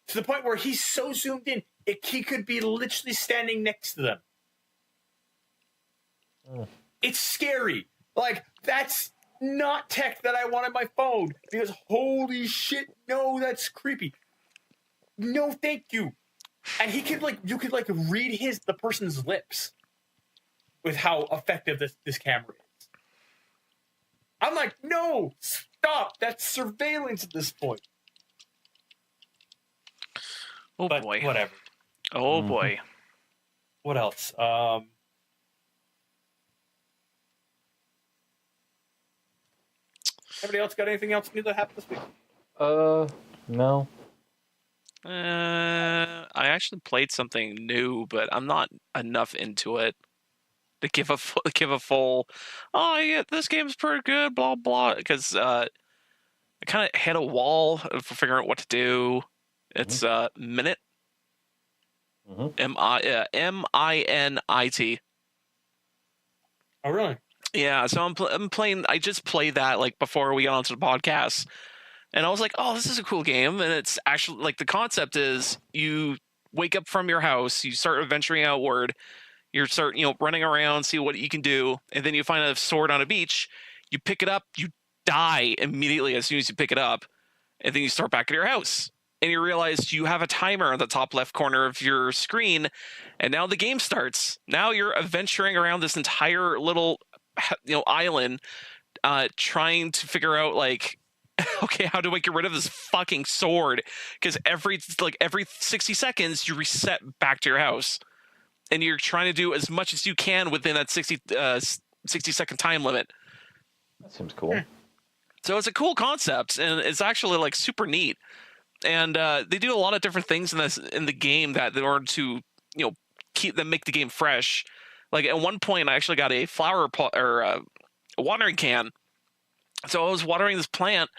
to the point where he's so zoomed in, he could be literally standing next to them. Oh. It's scary. Like, that's not tech that I want on my phone because holy shit, no, that's creepy. No, thank you. And you could read the person's lips with how effective this camera is. I'm like, no, stop. That's surveillance at this point. Oh, but boy. Whatever. Oh, boy. What else? Everybody else got anything else new that happened this week? No. I actually played something new, but I'm not enough into it to give a full. Oh yeah, this game's pretty good. Blah blah. Because I kind of hit a wall for figuring out what to do. It's Minit. Minit. Oh really? Yeah. So I'm playing. I just played that like before we got onto the podcast. And I was like, oh, this is a cool game. And it's actually like the concept is you wake up from your house, you start venturing outward, you start, running around, see what you can do. And then you find a sword on a beach, you pick it up, you die immediately as soon as you pick it up. And then you start back at your house and you realize you have a timer on the top left corner of your screen. And now the game starts. Now you're adventuring around this entire little, island, trying to figure out like, okay, how do I get rid of this fucking sword? Because every 60 seconds you reset back to your house, and you're trying to do as much as you can within that 60-second time limit. That seems cool. So it's a cool concept, and it's actually like super neat. And they do a lot of different things in the game that in order to make the game fresh. Like at one point, I actually got a flower pot or a watering can. So I was watering this plant,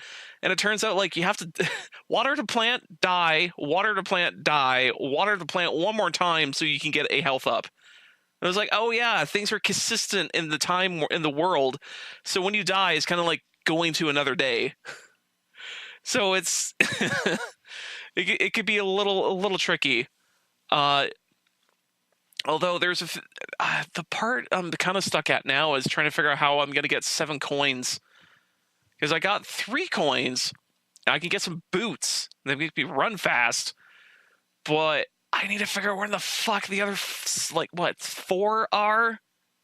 and it turns out like you have to water the plant, die, water the plant, die, water the plant one more time so you can get a health up. And I was like, oh yeah, things are consistent in the time in the world. So when you die, it's kind of like going to another day. So it's it could be a little tricky. Although there's the part I'm kind of stuck at now is trying to figure out how I'm going to get 7 coins. Because I got 3 coins, and I can get some boots. They make me run fast. But I need to figure out where the fuck the other, 4 are?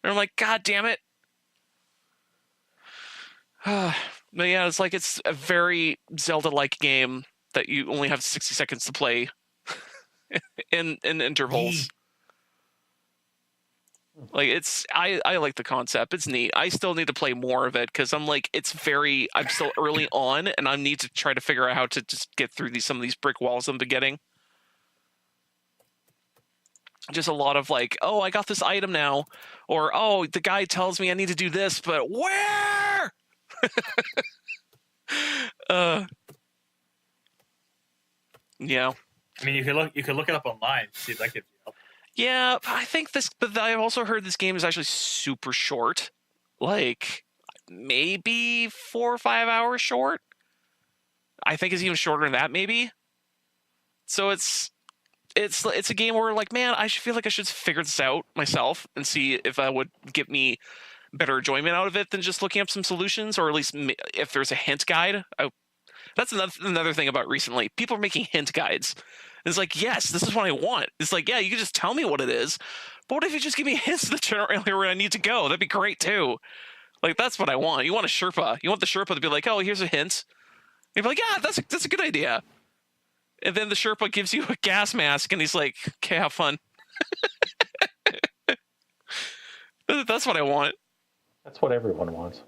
And I'm like, God damn it. But yeah, it's a very Zelda-like game that you only have 60 seconds to play in intervals. Like I like the concept. It's neat. I still need to play more of it because I'm still early on, and I need to try to figure out how to just get through some of these brick walls I'm getting. Just a lot of like, oh, I got this item now, or oh, the guy tells me I need to do this, but where? Yeah. I mean, you could look it up online, see if that gives you help. Yeah, I think this, but I've also heard this game is actually super short, like maybe 4 or 5 hours short. I think it's even shorter than that, maybe. So it's a game where like, man, I feel like I should figure this out myself and see if that would get me better enjoyment out of it than just looking up some solutions, or at least if there's a hint guide. That's another thing about recently. People are making hint guides. It's like, yes, this is what I want. It's like, yeah, you can just tell me what it is, but what if you just give me hints to the general area where I need to go? That'd be great too. Like, that's what I want. You want a Sherpa. You want the Sherpa to be like, oh, here's a hint. And you'd be like, yeah, that's a good idea. And then the Sherpa gives you a gas mask, and he's like, okay, have fun. That's what I want. That's what everyone wants.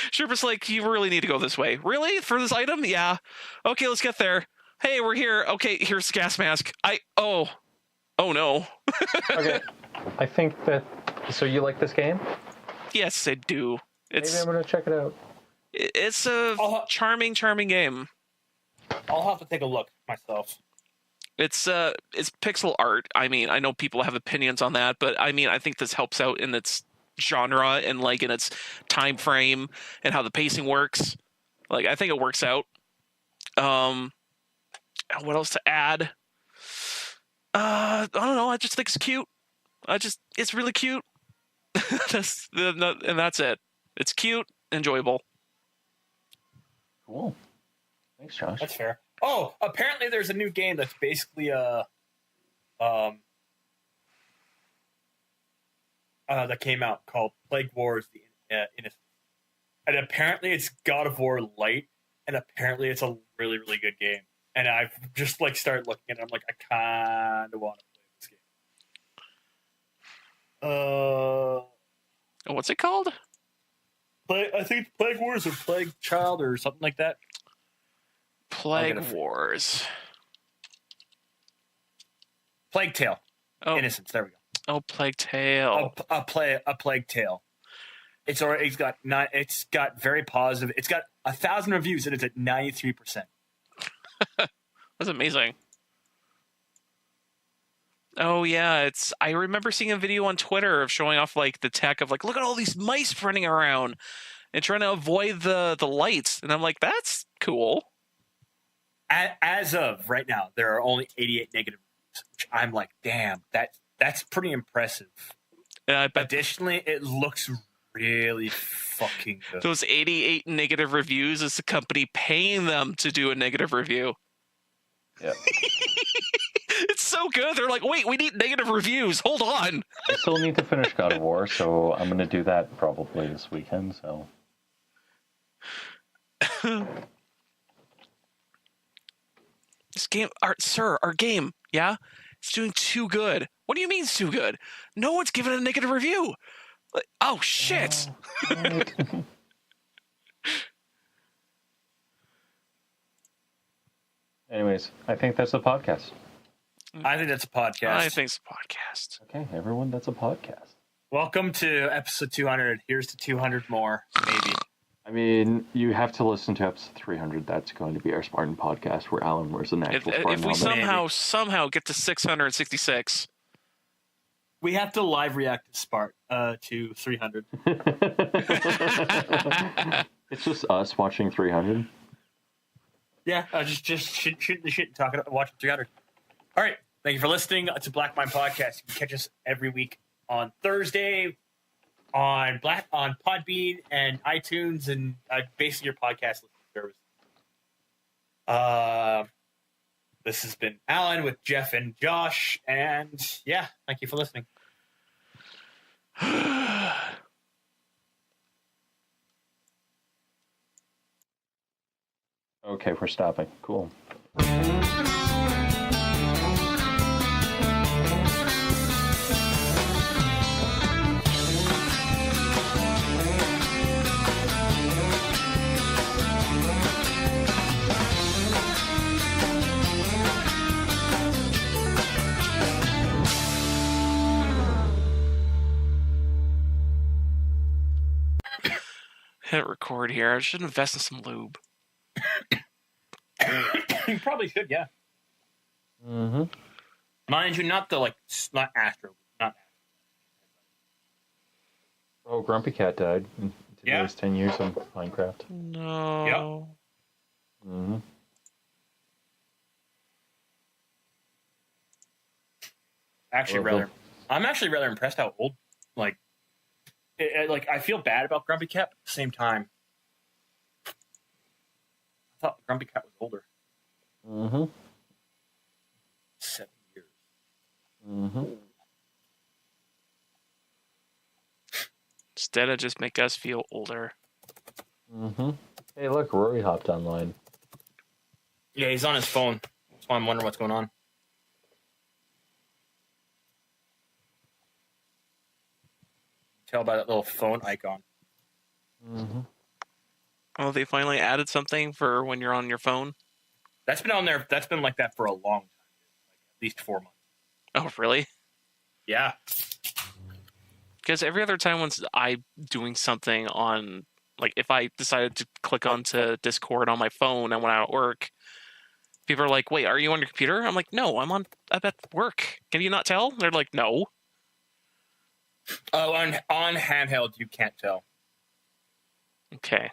Sherpa's like, you really need to go this way. Really? For this item? Yeah. Okay, let's get there. Hey, we're here. Okay, here's the gas mask. Oh no. Okay, I think that. So you like this game? Yes, I do. Maybe I'm gonna check it out. It's a charming game. I'll have to take a look myself. It's pixel art. I mean, I know people have opinions on that, but I mean, I think this helps out in its genre and like in its time frame and how the pacing works. Like, I think it works out. What else to add? I don't know. I just think it's cute. It's really cute. And that's it. It's cute, enjoyable. Cool. Thanks, Josh. That's fair. Oh, apparently there's a new game that's basically that came out called Plague Wars: The Innocence, and apparently it's God of War Light, and apparently it's a really, really good game. And I've just like started looking at it. I'm like, I kind of want to play this game. What's it called? I think it's Plague Wars or Plague Child or something like that. Plague Wars. Plague Tale. Oh. Innocence. There we go. Oh, Plague Tale. A Plague Tale. It's got very positive. It's got 1,000 reviews and it's at 93%. That's amazing. Oh yeah, I remember seeing a video on Twitter of showing off like the tech of like, look at all these mice running around and trying to avoid the lights, and I'm like, that's cool. As of right now, there are only 88 negative reviews, which I'm like, damn, that's pretty impressive. Additionally, it looks really fucking good. Those 88 negative reviews is the company paying them to do a negative review. Yeah. It's so good. They're like, wait, we need negative reviews. Hold on. I still need to finish God of War, so I'm going to do that probably this weekend. So. This game, our game, yeah? It's doing too good. What do you mean it's too good? No one's given a negative review. Like, oh, shit. Anyways, I think that's a podcast. I think that's a podcast. I think it's a podcast. Okay, everyone, that's a podcast. Welcome to episode 200. Here's to 200 more, maybe. I mean, you have to listen to episode 300. That's going to be our Spartan podcast where Alan wears an actual Spartan If we helmet. somehow get to 666. We have to live react to 300. It's just us watching 300. Yeah, just shooting the shit and talking, watching 300. All right, thank you for listening to Black Mind Podcast. You can catch us every week on Thursday on Podbean and iTunes and basically your podcast listening service. This has been Alan with Jeff and Josh, and yeah, thank you for listening. Okay, we're stopping. Cool. Hit record here. I should invest in some lube. You probably should, yeah. Mm-hmm. Mind you, not Astro, not. Oh, Grumpy Cat died. Today's 10 years of Minecraft. No. Yep. Mm-hmm. I'm actually rather impressed how old, like I feel bad about Grumpy Cat, but at the same time, I thought Grumpy Cat was older. Mm-hmm. 7 years. Mm-hmm. Instead of just make us feel older. Mm-hmm. Hey, look, Rory hopped online. Yeah, he's on his phone. That's why I'm wondering what's going on. Tell by that little phone icon. Mm-hmm. Oh, they finally added something for when you're on your phone? That's been on there. That's been like that for a long time. Like at least 4 months. Oh, really? Yeah. Because every other time once I'm doing something on, like if I decided to click onto Discord on my phone and when I'm at work, people are like, wait, are you on your computer? I'm like, no, I'm at work. Can you not tell? They're like, no. Oh, on handheld, you can't tell. Okay.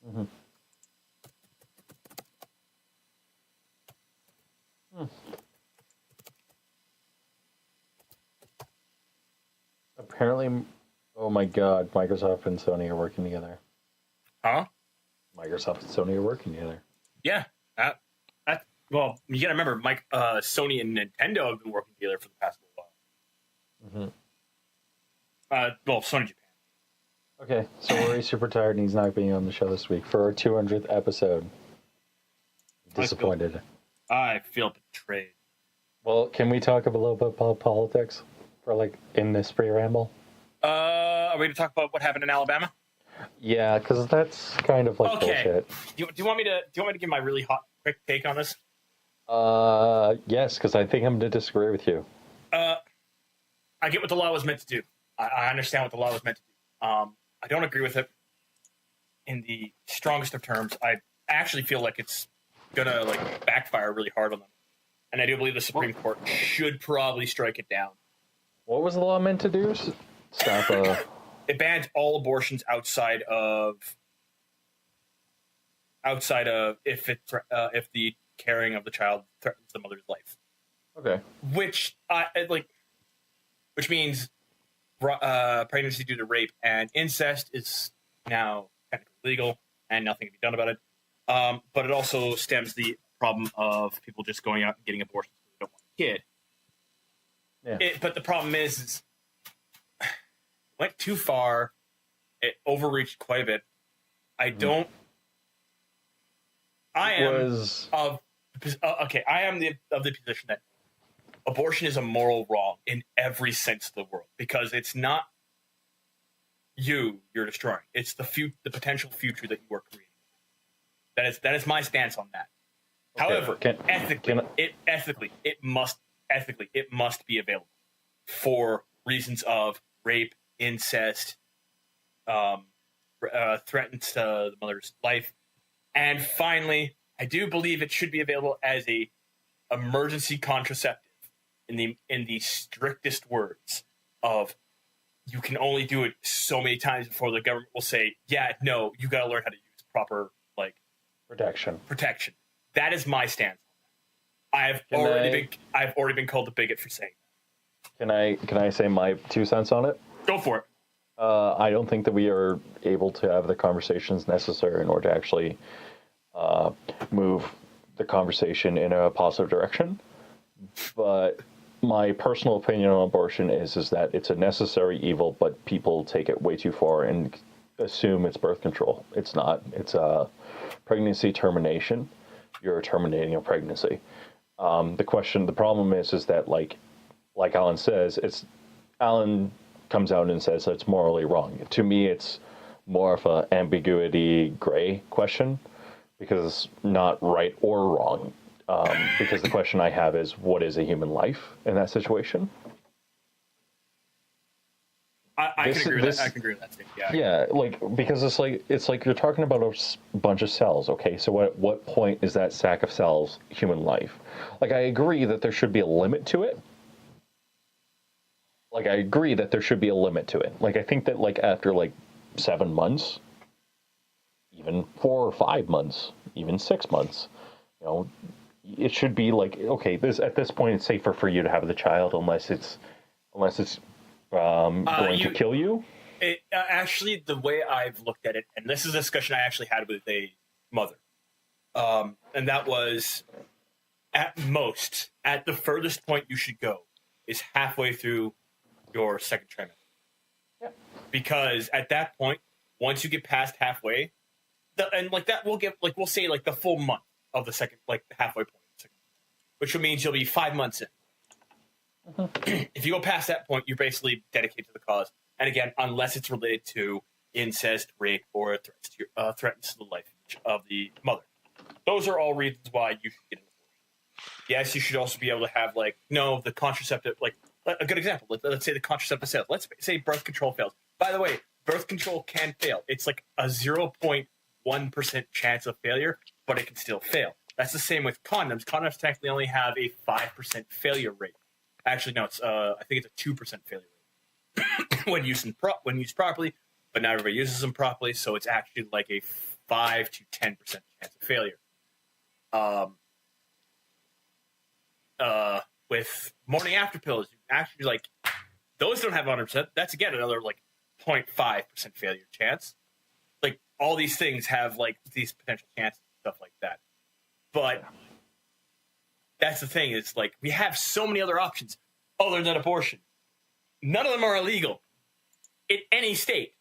Mm-hmm. Apparently, oh my god, Microsoft and Sony are working together. Huh? Microsoft and Sony are working together. Yeah. Well, you gotta remember, Sony and Nintendo have been working together for the past little while. Mm-hmm. Well, Sony Japan. Okay, so Rory's super tired and he's not being on the show this week for our 200th episode. Disappointed. I feel betrayed. Well, can we talk a little bit about politics for in this pre-ramble? Are we going to talk about what happened in Alabama? Yeah, because that's kind of bullshit. Do you want me to give my really hot, quick take on this? Yes, because I think I'm going to disagree with you. I get what the law was meant to do. I understand what the law was meant to do. I don't agree with it in the strongest of terms. I actually feel like it's gonna backfire really hard on them, and I do believe the Supreme Court should probably strike it down. What was the law meant to do? Stop. It bans all abortions outside of if the carrying of the child threatens the mother's life. Okay. Which means pregnancy due to rape and incest is now technically legal and nothing can be done about it. But it also stems the problem of people just going out and getting abortions because they don't want a kid. Yeah. But the problem is it went too far. It overreached quite a bit. I am of the position that abortion is a moral wrong in every sense of the world because it's not you're destroying. It's the potential future that you are creating. That is my stance on that. Okay. However, ethically, it must be available for reasons of rape, incest, threatens the mother's life, and finally, I do believe it should be available as a emergency contraceptive in the strictest words of you can only do it so many times before the government will say, yeah, no, you got to learn how to use proper protection. That is my stance. I've already been called a bigot for saying that. Can I say my 2 cents on it? Go for it. I don't think that we are able to have the conversations necessary in order to actually move the conversation in a positive direction. But my personal opinion on abortion is that it's a necessary evil, but people take it way too far and assume it's birth control. It's not. It's a pregnancy termination. You're terminating a pregnancy. The problem is that like Alan says, Alan comes out and says that it's morally wrong. To me, it's more of an ambiguity gray question because it's not right or wrong. Because the question I have is, what is a human life in that situation? I This- can agree with this- that. I can agree with that statement. Yeah. Yeah, like because it's like you're talking about a bunch of cells. Okay, so at what point is that sack of cells human life? Like I agree that there should be a limit to it. Like I agree that there should be a limit to it. Like I think that like after like 7 months, even 4 or 5 months, even 6 months, you know, it should be like okay, this at this point it's safer for you to have the child unless it's going to kill you. It, actually, the way I've looked at it, and this is a discussion I actually had with a mother, and that was at the furthest point you should go is halfway through your second trimester. Yeah. Because at that point, once you get past halfway, and like that, we'll say like the full month of the second, like the halfway point, which means you'll be 5 months in. If you go past that point, you're basically dedicated to the cause. And again, unless it's related to incest, rape, or threatens to the life of the mother. Those are all reasons why you should get an abortion. Yes, you should also be able to have, the contraceptive, a good example. Let's say the contraceptive fails. Let's say birth control fails. By the way, birth control can fail. It's like a 0.1% chance of failure, but it can still fail. That's the same with condoms. Condoms technically only have a 5% failure rate. Actually, no, I think it's a 2% failure rate when used properly, but not everybody uses them properly, so it's actually like a 5 to 10% chance of failure. With morning after pills, you actually those don't have 100%. That's again another 0.5% failure chance. Like all these things have these potential chances and stuff like that. But that's the thing is we have so many other options other than abortion. None of them are illegal in any state.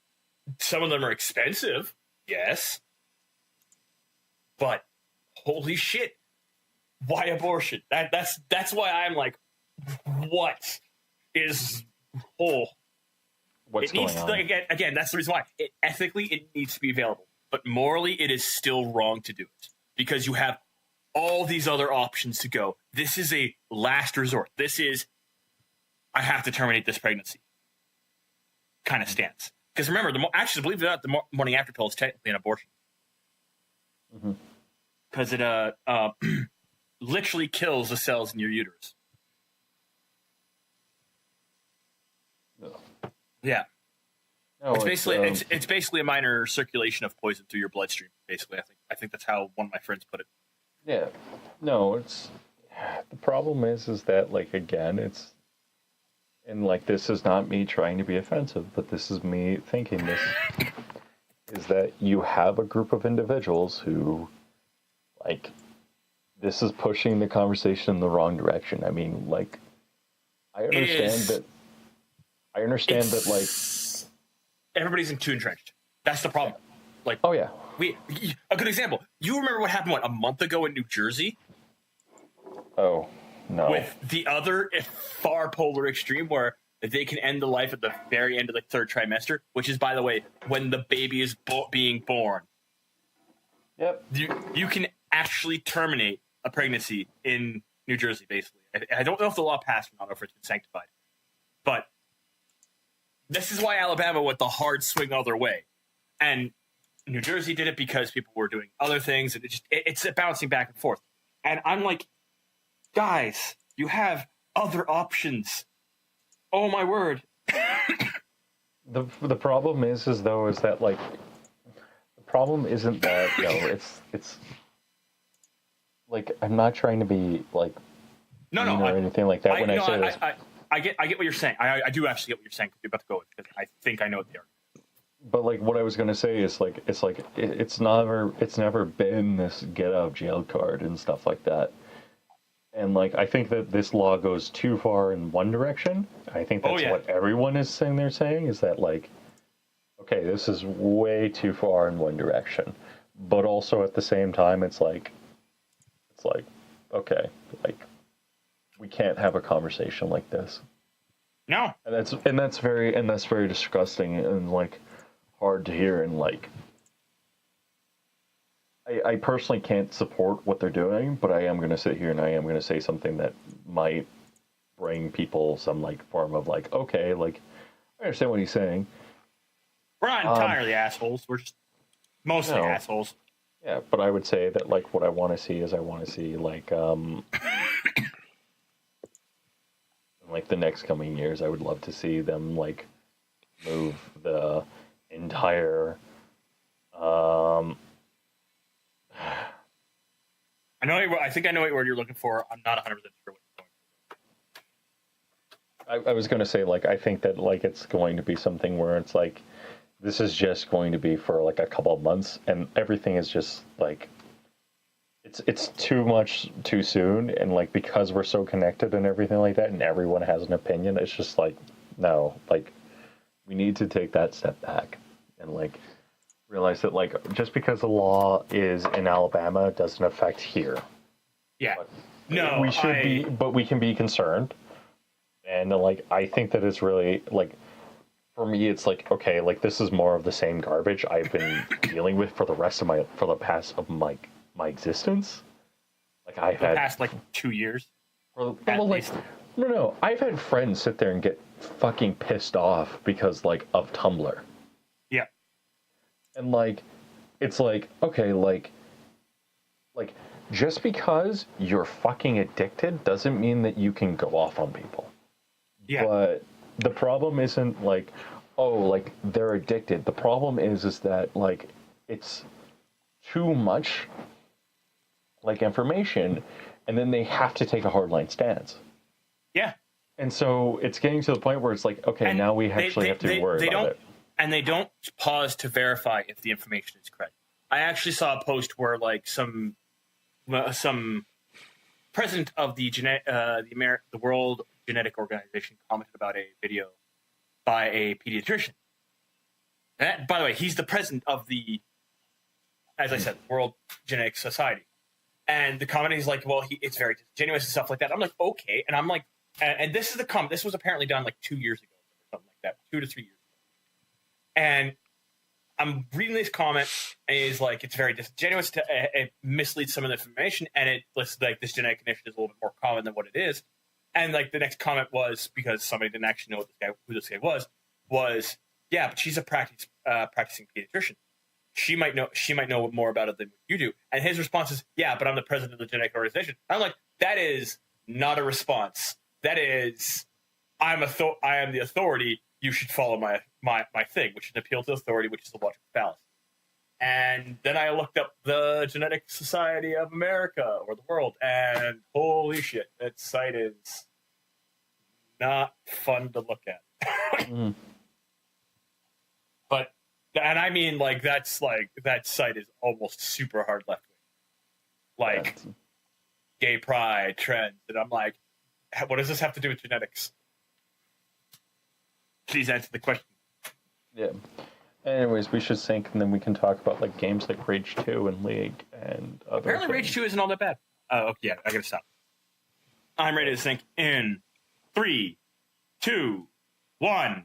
Some of them are expensive, yes. But holy shit, why abortion? That's why I'm like, what is What's going on? Again, that's the reason why. Ethically, it needs to be available. But morally, it is still wrong to do it. Because you have all these other options to go. This is a last resort. This is, I have to terminate this pregnancy kind of stance. Because remember, actually, believe it or not, the morning after pill is technically an abortion. Because it literally kills the cells in your uterus. No. Yeah. No, It's basically a minor circulation of poison through your bloodstream. Basically, I think that's how one of my friends put it. Yeah. No, the problem is that again, it's, and this is not me trying to be offensive, but this is me thinking this is that you have a group of individuals who this is pushing the conversation in the wrong direction. I mean, I understand that everybody's too entrenched. That's the problem. Oh yeah. A good example. You remember what happened a month ago in New Jersey? Oh no. With the other far polar extreme where they can end the life at the very end of the third trimester, which is, by the way, when the baby is being born. Yep. You can actually terminate a pregnancy in New Jersey, basically. I don't know if the law passed or not, or if it's been sanctified. But this is why Alabama went the hard swing other way. And New Jersey did it because people were doing other things, and it's bouncing back and forth. And I'm like, guys, you have other options. Oh my word. The problem is that the problem isn't that it's I'm not trying to be no or anything like that I get what you're saying. I do actually get what you're saying. You're about to go with because I think I know what they are. But what I was gonna say is it's never been this get out of jail card and stuff like that. And I think that this law goes too far in one direction. I think that's what everyone is saying. They're saying is that okay, this is way too far in one direction. But also at the same time, it's okay, we can't have a conversation like this. No, and that's very disgusting and hard to hear, and I personally can't support what they're doing, but I am going to sit here and I am going to say something that might bring people some form of okay, I understand what he's saying. We're not entirely assholes. We're just mostly No. assholes. Yeah, but I would say that like what I want to see is I want to see like like the next coming years, I would love to see them like move the entire I think I know what word you're looking for. I'm not 100% sure what you're going I was going to say like I think that like it's going to be something where it's like this is just going to be for like a couple of months and everything is just like it's too much too soon, and like because we're so connected and everything like that and everyone has an opinion, it's just like no, like we need to take that step back and like realize that like just because the law is in Alabama doesn't affect here. Yeah. But No, we should be, but we can be concerned. And like I think that it's really like for me it's like okay, like this is more of the same garbage I've been dealing with for the past of my existence. Like I've had past like 2 years. well, like least. no, I've had friends sit there and get fucking pissed off because like of Tumblr. Yeah. And like it's like okay, like just because you're fucking addicted doesn't mean that you can go off on people. Yeah. But the problem isn't like, oh, like they're addicted. The problem is that like it's too much like information, and then they have to take a hardline stance. Yeah. And so it's getting to the point where it's like, okay, And now we actually have to worry about it. And they don't pause to verify if the information is correct. I actually saw a post where like some president of the World Genetic Organization commented about a video by a pediatrician. And that, by the way, he's the president of the, as I said, World Genetic Society. And the comment is like, well, it's very disingenuous and stuff like that. I'm like, okay. And I'm like, and this is the comment. This was apparently done like 2 years ago or something like that, 2 to 3 years ago. And I'm reading this comment, and he's like, it's very disingenuous. It misleads some of the information, and it lists like this genetic condition is a little bit more common than what it is. And like the next comment was, because somebody didn't actually know who this guy was yeah, but she's a practicing pediatrician. She might know more about it than you do. And his response is, yeah, but I'm the president of the genetic organization. I'm like, that is not a response. That is, I am the authority. You should follow my thing, which is an appeal to authority, which is a logical fallacy. And then I looked up the Genetic Society of America or the world, and holy shit, that site is not fun to look at. But, and I mean, like, that site is almost super hard left wing. Like, gay pride, trends. And I'm like, what does this have to do with genetics? Please answer the question. Yeah. Anyways, we should sync, and then we can talk about like games like Rage 2 and League and other Apparently things. Rage 2 isn't all that bad. Oh, okay, yeah, I gotta stop. I'm ready to sync in 3, 2, 1.